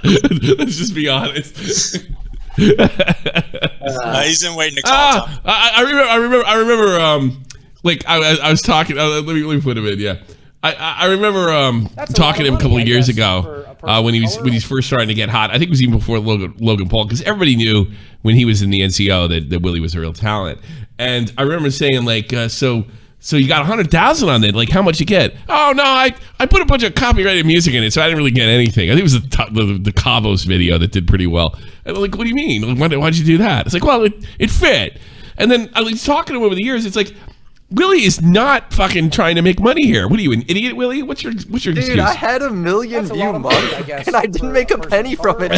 B: Let's just be honest.
E: He's in waiting to call.
B: I remember. Like I was talking. Let me put him in. Yeah. I remember talking to him a couple of years ago when he was first starting to get hot. I think it was even before Logan Paul, because everybody knew when he was in the NCO that Willie was a real talent. And I remember saying like, so you got 100,000 on it. Like, how much you get? Oh no, I put a bunch of copyrighted music in it, so I didn't really get anything. I think it was the Cabos video that did pretty well. And I'm like, what do you mean? Why'd you do that? It's like, well, it fit. And then I was talking to him over the years. It's like, Willie is not fucking trying to make money here. What are you, an idiot, Willie? What's your excuse?
F: Dude, I had 1 million view month, and I didn't make a penny from it.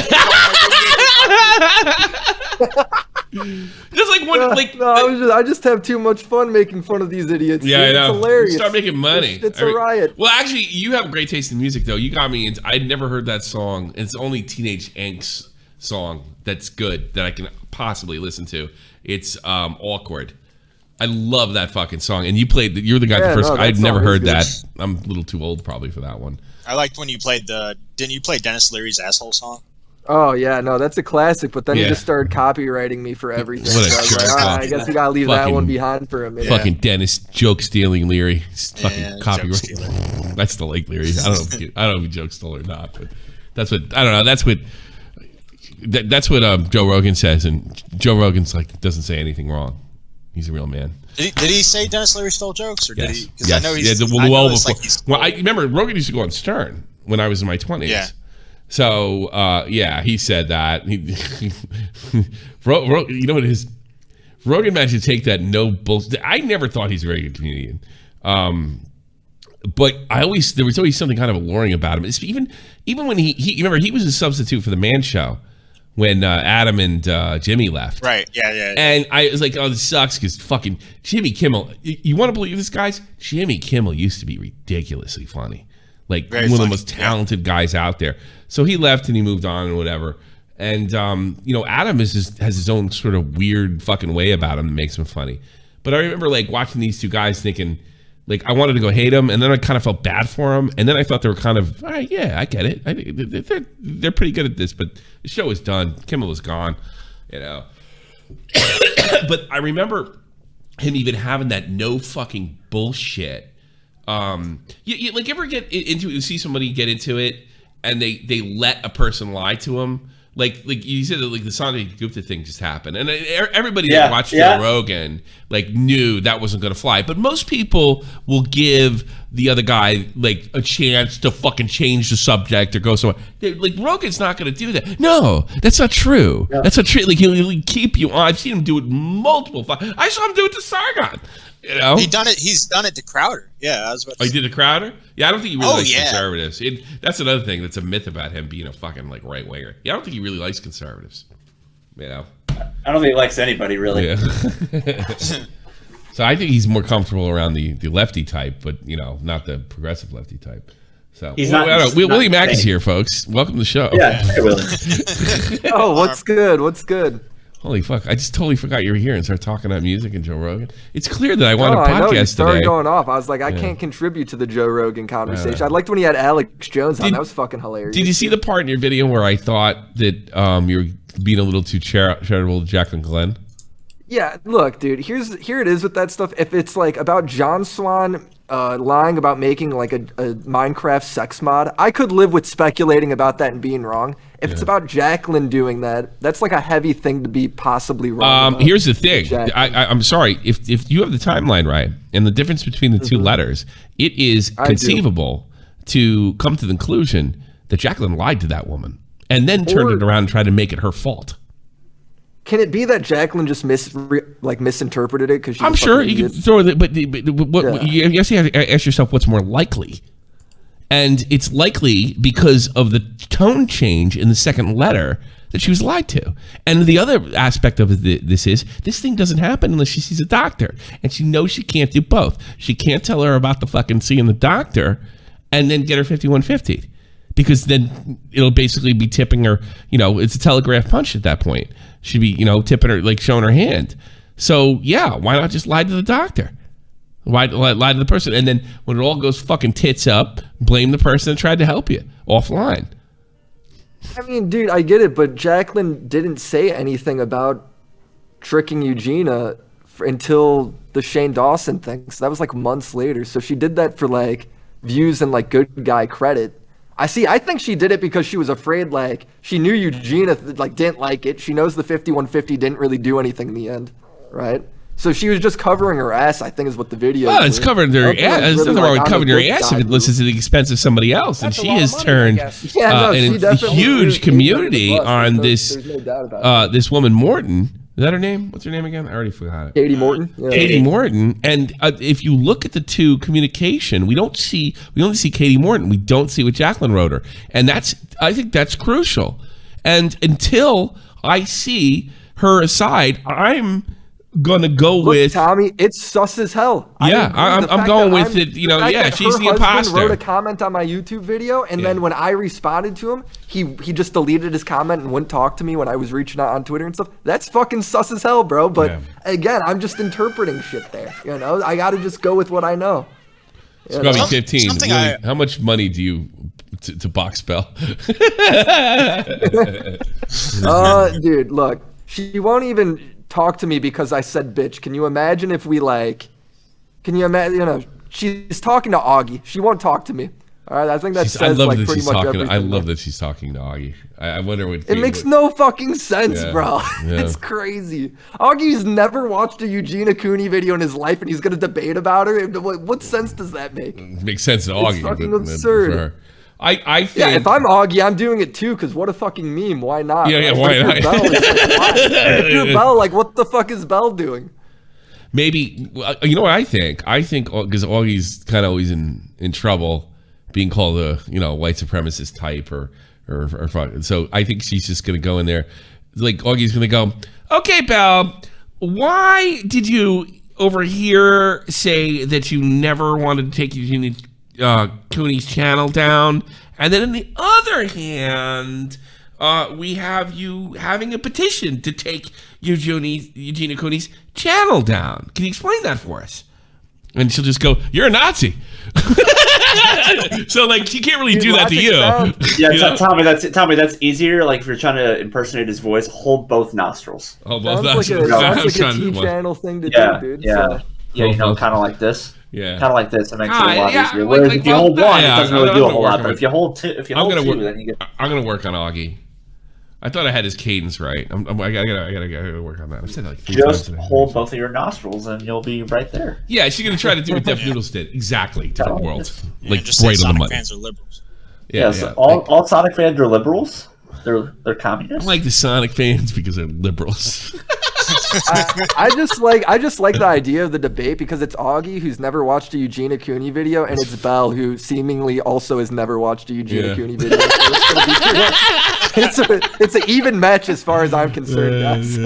B: Just like one, like
F: no, I just have too much fun making fun of these idiots.
B: Yeah,
F: dude.
B: I know.
F: It's hilarious.
B: Start making money.
F: It's a riot.
B: Well, actually, you have great taste in music, though. You got me into. I'd never heard that song. It's the only Teenage Angst song that's good that I can possibly listen to. It's Awkward. I love that fucking song. And you're the guy the first. I'd never heard that. I'm a little too old probably for that one.
E: I liked when you played didn't you play Dennis Leary's Asshole song?
F: Oh yeah, no, that's a classic. But then he just started copywriting me for everything.
B: What a
F: so I was like, I guess you gotta leave that one behind for a minute.
B: Fucking Dennis joke stealing Leary. Fucking copyright. I still like Leary. I don't know if he joke stole or not, but that's what I don't know. That's what Joe Rogan says, and Joe Rogan's like doesn't say anything wrong. He's a real man.
E: Did he say Dennis Leary stole jokes, or did he?
B: Yes.
E: I know he's.
B: I remember Rogan used to go on Stern. when I was in my 20s.
E: Yeah.
B: So, he said that. You know what it is? Rogan managed to take that no bullshit. I never thought he's a very good comedian. But there was always something kind of alluring about him. It's even when he remember, he was a substitute for the Man Show when Adam and Jimmy left.
E: Right, yeah.
B: And I was like, oh, this sucks because fucking Jimmy Kimmel. You want to believe this, guys? Jimmy Kimmel used to be ridiculously funny. Like
E: Very
B: one
E: funny.
B: of the most talented guys out there. So he left and he moved on and whatever. And, Adam has his own sort of weird fucking way about him that makes him funny. But I remember like watching these two guys thinking, like, I wanted to go hate him, and then I kind of felt bad for him, and then I thought they were kind of, all right, yeah, I get it. They're pretty good at this, but the show is done. Kimmel is gone, But I remember him even having that no fucking bullshit. You like ever get into it, you see somebody get into it, and they let a person lie to them? Like you said, like the Sanjay Gupta thing just happened, and everybody that watched Joe Rogan like knew that wasn't going to fly. But most people will give the other guy like a chance to fucking change the subject or go somewhere. Like Rogan's not going to do that. No, that's not true. Yeah. That's not true. Like he'll keep you on. I've seen him do it multiple times. I saw him do it to Sargon.
E: He's done it to Crowder. Yeah, I was about to
B: he did to Crowder? Yeah, I don't think he really likes conservatives. That's another thing that's a myth about him being a fucking like right winger. Yeah, I don't think he really likes conservatives.
A: I don't think he likes anybody really.
B: Yeah. So I think he's more comfortable around the lefty type, but not the progressive lefty type. So Willie Mac is here, folks. Welcome to the show.
A: Yeah, hey, Willie.
F: Oh, what's good? What's good?
B: Holy fuck! I just totally forgot you were here and started talking about music and Joe Rogan. It's clear that I want a podcast
F: I know, you started
B: today.
F: Going off. I was like, I can't contribute to the Joe Rogan conversation. I liked when he had Alex Jones on. That was fucking hilarious.
B: Did you see the part in your video where I thought that you were being a little too charitable to Jaclyn Glenn?
F: Yeah, look, dude. Here it is with that stuff. If it's like about John Swan lying about making like a Minecraft sex mod, I could live with speculating about that and being wrong. If it's about Jaclyn doing that, that's like a heavy thing to be possibly wrong.
B: Here's the thing. I'm sorry. If you have the timeline right and the difference between the two letters, it is conceivable to come to the conclusion that Jaclyn lied to that woman and then turned it around and tried to make it her fault.
F: Can it be that Jaclyn just misinterpreted it? Because
B: I'm sure you can throw it, but you have to ask yourself what's more likely. And it's likely because of the tone change in the second letter that she was lied to. And the other aspect of this thing doesn't happen unless she sees a doctor. And she knows she can't do both. She can't tell her about the fucking seeing the doctor and then get her 5150. Because then it'll basically be tipping her, it's a telegraph punch at that point. She'd be, tipping her, like showing her hand. So, yeah, why not just lie to the doctor? Lie to the person. And then when it all goes fucking tits up, blame the person that tried to help you offline.
F: I mean, dude, I get it, but Jaclyn didn't say anything about tricking Eugenia until the Shane Dawson thing. So that was like months later. So she did that for like views and like good guy credit. I think she did it because she was afraid, like, she knew Eugenia, like, didn't like it. She knows the 5150 didn't really do anything in the end, right? So she was just covering her ass, I think is what the video
B: is. Well, it's covering her ass. There's nothing wrong with covering her ass if it listens to the expense of somebody else. And she has turned a huge community on this this woman, Morton. Is that her name? What's her name again? I already forgot it.
F: Katie Morton. Yeah.
B: Katie Morton. And if you look at the two communication, we only see Katie Morton. We don't see what Jaclyn wrote her. And I think that's crucial. And until I see her aside, I'm gonna go with
F: Tommy. It's sus as hell.
B: Yeah, I'm going with it. She's the imposter.
F: Wrote a comment on my YouTube video, and then when I responded to him, he just deleted his comment and wouldn't talk to me when I was reaching out on Twitter and stuff. That's fucking sus as hell, bro. But again, I'm just interpreting shit there. I got to just go with what I know.
B: It's probably 15. Really, how much money do you to box Bell?
F: Dude, look, she won't even talk to me because I said bitch. Can you imagine if we she's talking to Augie. She won't talk to me. All right, I think that says like pretty much everything.
B: I love that she's talking to Augie. I wonder what
F: it makes no fucking sense, bro. It's crazy. Augie's never watched a Eugenia Cooney video in his life, and he's gonna debate about her. What sense does that make?
B: It makes sense to Augie.
F: It's fucking absurd.
B: I think.
F: Yeah, if I'm Augie, I'm doing it too. Because what a fucking meme. Why not?
B: Yeah, why not?
F: If you're Belle, like, what the fuck is Belle doing?
B: Maybe you know what I think? I think because Augie's kind of always in trouble being called a white supremacist type or so I think she's just gonna go in there, like Augie's gonna go, okay, Belle, why did you over here say that you never wanted to take Eugenia Cooney's channel down, and then on the other hand, we have you having a petition to take Eugenia Cooney's channel down. Can you explain that for us? And she'll just go, "You're a Nazi." So like, she can't really do that to you.
A: Yeah, Tommy, that's easier. Like if you're trying to impersonate his voice, hold both nostrils.
B: Hold both
F: nostrils. Sounds like a T-channel thing to do, dude.
A: Yeah, yeah, kind of like this.
B: Yeah,
A: kind of like this. It makes it a lot easier. Whereas if you hold one, it doesn't really do a whole lot. But if you hold two, then you get.
B: I'm gonna work on Augie. I thought I had his cadence right. I gotta work on that. I've said it like 3 times
A: Just
B: today.
A: hold both of your nostrils and you'll be right there.
B: Yeah, she's gonna try to do what Deaf Noodles did. Exactly, different world. Like
E: just
B: right
E: say
B: on the
E: Sonic
B: money.
E: fans are liberals.
A: Yeah, so all Sonic fans are liberals. They're communists.
B: I like the Sonic fans because they're liberals.
F: I just like the idea of the debate because it's Augie who's never watched a Eugenia Cooney video, and it's Belle who seemingly also has never watched a Eugenia Cooney video. So it's an even match as far as I'm concerned, guys.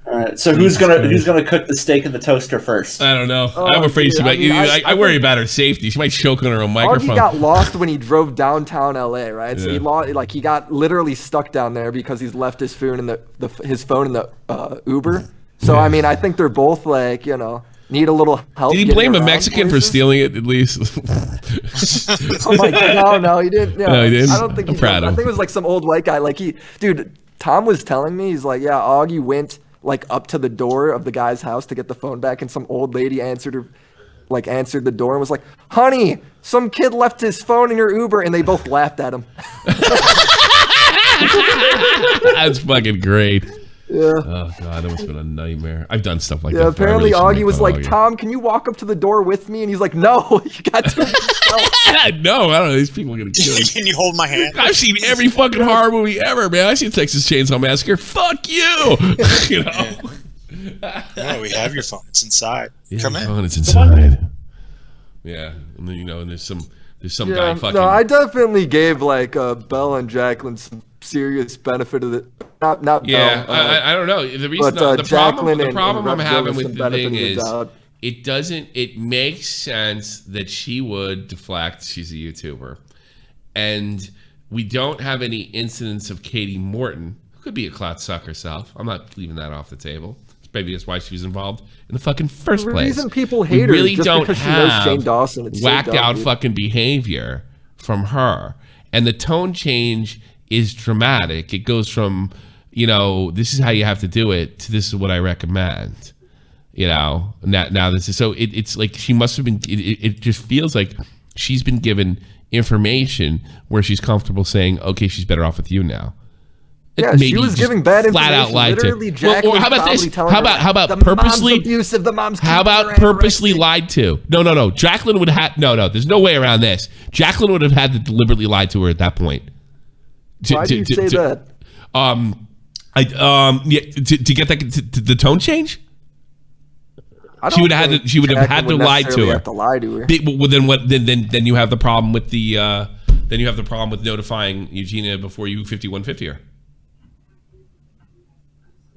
A: All right, so who's gonna cook the steak in the toaster first?
B: I don't know. I'm afraid she might. I worry about her safety. She might choke on her own microphone.
F: Augie got lost when he drove downtown LA, right? So he got literally stuck down there because he's left his phone in the Uber. So I mean, I think they're both like, need a little help.
B: Did he blame a Mexican for stealing it at least?
F: Oh my god, no, he didn't. Yeah,
B: no, he didn't.
F: I don't think
B: I'm proud of him.
F: I think it was like some old white guy. Like Tom was telling me, he's like, yeah, Augie went like up to the door of the guy's house to get the phone back, and some old lady answered the door and was like, "Honey, some kid left his phone in your Uber," and they both laughed at him.
B: That's fucking great.
F: Yeah.
B: Oh god, that must have been a nightmare. I've done stuff like that.
F: Yeah, apparently Augie was like, "Tom, can you walk up to the door with me?" And he's like, "No, you got to."
B: No, I don't know. These people are gonna kill you.
E: Can you hold my hand?
B: I've seen every fucking horror movie ever, man. I've seen Texas Chainsaw Massacre. Fuck you.
E: No, we have your phone. It's inside. Come in.
B: Phone, it's inside. Yeah, and then, and there's some guy fucking.
F: No, I definitely gave like Belle and Jaclyn some serious benefit of it. Not
B: yeah,
F: Belle,
B: I don't know. The reason the problem I'm having with the thing is it makes sense that she would deflect. She's a YouTuber, and we don't have any incidents of Katie Morton, who could be a clout suck herself. I'm not leaving that off the table. Maybe that's why she was involved in the fucking first place.
F: The reason people hate her
B: really
F: is just
B: don't
F: because she knows Shane Dawson. It's
B: whacked
F: so dumb,
B: out
F: dude.
B: fucking behavior from her, and the tone change is dramatic. It goes from, this is how you have to do it, to this is what I recommend. Now this is so. It's like she must have been. It just feels like she's been given information where she's comfortable saying, "Okay, she's better off with you now."
F: Yeah, she was giving bad information.
B: Flat out lied
F: Literally,
B: to. Well, how about this? How about
F: the
B: purposely?
F: Mom's abusive, the mom's
B: how about purposely lied to? No. Jaclyn would have no. There's no way around this. Jaclyn would have had to deliberately lie to her at that point.
F: Why do you say that?
B: To get the tone change. She would have had to. She would have had to lie to her.
F: Have to lie to her.
B: Well, then what? Then you have the problem with the. Then you have the problem with notifying Eugenia before you 5150 her.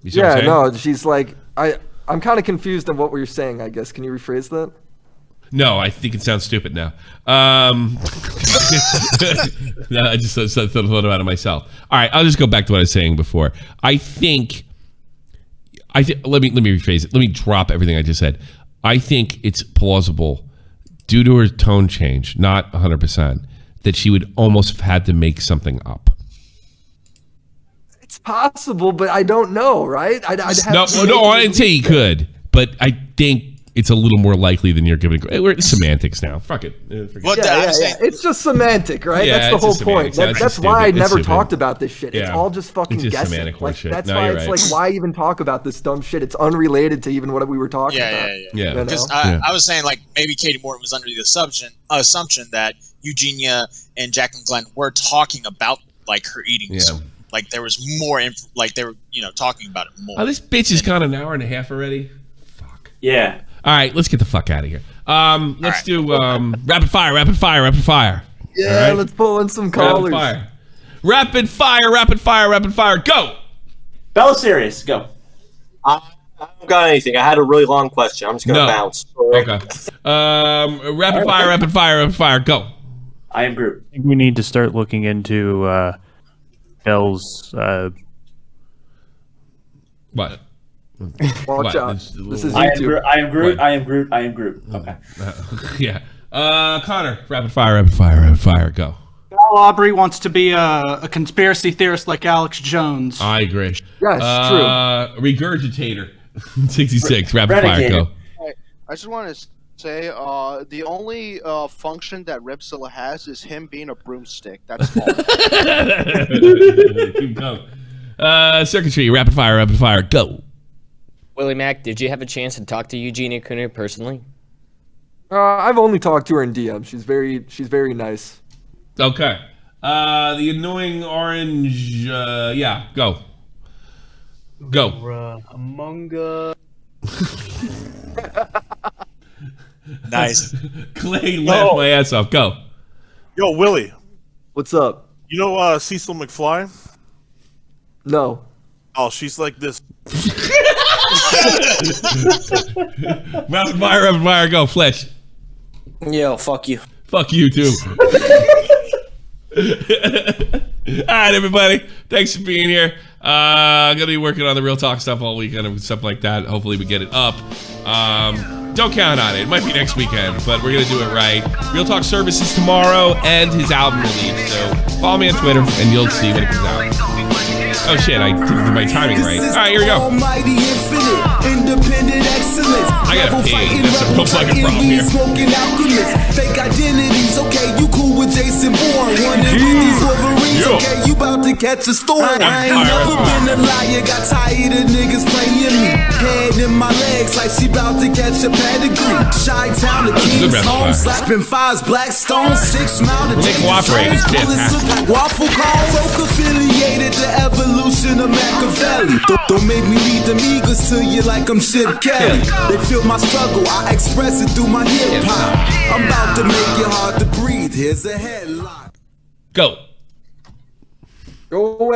B: You see what I'm saying?
F: No, she's like, I'm kind of confused on what you're saying, I guess. Can you rephrase that?
B: No, I think it sounds stupid now. No, I just thought about it myself. All right, I'll just go back to what I was saying before. Let me rephrase it. Let me drop everything I just said. I think it's plausible, due to her tone change, not 100%, that she would almost have had to make something up.
F: It's possible, but I don't know, right?
B: I didn't say you could, but I think it's a little more likely than you're giving. We're semantics now. Fuck it.
F: It's just semantic, right?
B: Yeah,
F: that's the whole point.
B: That's
F: That's why I never talked about this shit. It's
B: Yeah.
F: all just fucking
B: It's just
F: guessing.
B: semantic
F: Like,
B: horseshit.
F: that's
B: No,
F: why
B: you're
F: it's
B: right.
F: like, why even talk about this dumb shit? It's unrelated to even what we were talking about.
B: Yeah.
F: You know?
E: Because I was saying, like, maybe Katie Morton was under the assumption that Eugenia and Jaclyn Glenn were talking about, like, her eating disorder. Like, there was more, like, they were, talking about it more.
B: Oh, this bitch has gone an hour and a half already.
A: Yeah.
B: All right, let's get the fuck out of here. Let's do rapid fire.
F: Yeah, let's pull in some callers.
B: Rapid fire. Go.
A: Bella Sirius, go.
U: I don't got anything. I had a really long question. I'm just gonna bounce.
B: Okay. Rapid fire. Go.
A: I am Groot.
V: I think we need to start looking into Belle's.
B: What?
F: Watch out. This is
A: I
F: YouTube.
A: am Groot. Okay.
B: Yeah. Connor, rapid fire. Go.
J: Al Aubrey wants to be a conspiracy theorist like Alex Jones.
B: I agree.
F: Yes, true.
B: Regurgitator. 66. Rapid fire. Go.
W: I just want to say the only function that Repzilla has is him being a broomstick. That's all.
B: Keep going. Circuitry. Rapid fire. Go.
X: Willie Mac, did you have a chance to talk to Eugenia Cooney personally?
F: I've only talked to her in DM. She's very nice.
B: Okay. The annoying orange. Yeah. Go.
J: Among Us.
E: Nice.
B: Clay laughed my ass off. Go.
Y: Yo, Willie.
F: What's up?
Y: You know Cecil McFly?
F: No.
Y: Oh, she's like this.
B: Rapid fire. Go. Flesh.
X: Yo, fuck you.
B: Fuck you too. All right, everybody. Thanks for being here. I'm gonna be working on the Real Talk stuff all weekend and stuff like that. Hopefully we get it up. Don't count on it. It might be next weekend, but we're gonna do it right. Real Talk services tomorrow and his album release. So follow me on Twitter and you'll see when it comes out. Oh shit, I didn't do my timing right. All right, here we go. I gotta pee. That's a real fucking problem here.
Z: Fake identities, okay, you cool with Jason Bourne. Running with these Wolverines, okay, you about to catch a storm. I ain't never been a liar, got tired of niggas playing me. Head in my legs like she about to catch a pedigree. Chi-Town, the King's home, slapping fives, Blackstone, 6 Mile, the bullets look like waffle cones. Folk affiliated to evolution of Machiavelli. Don't make me read them eagles to you like I'm Chip Kelly. They feel my struggle, I express it through my hip hop. I'm about to make it hard to breathe. Here's a headline.
B: Go.
F: Go away.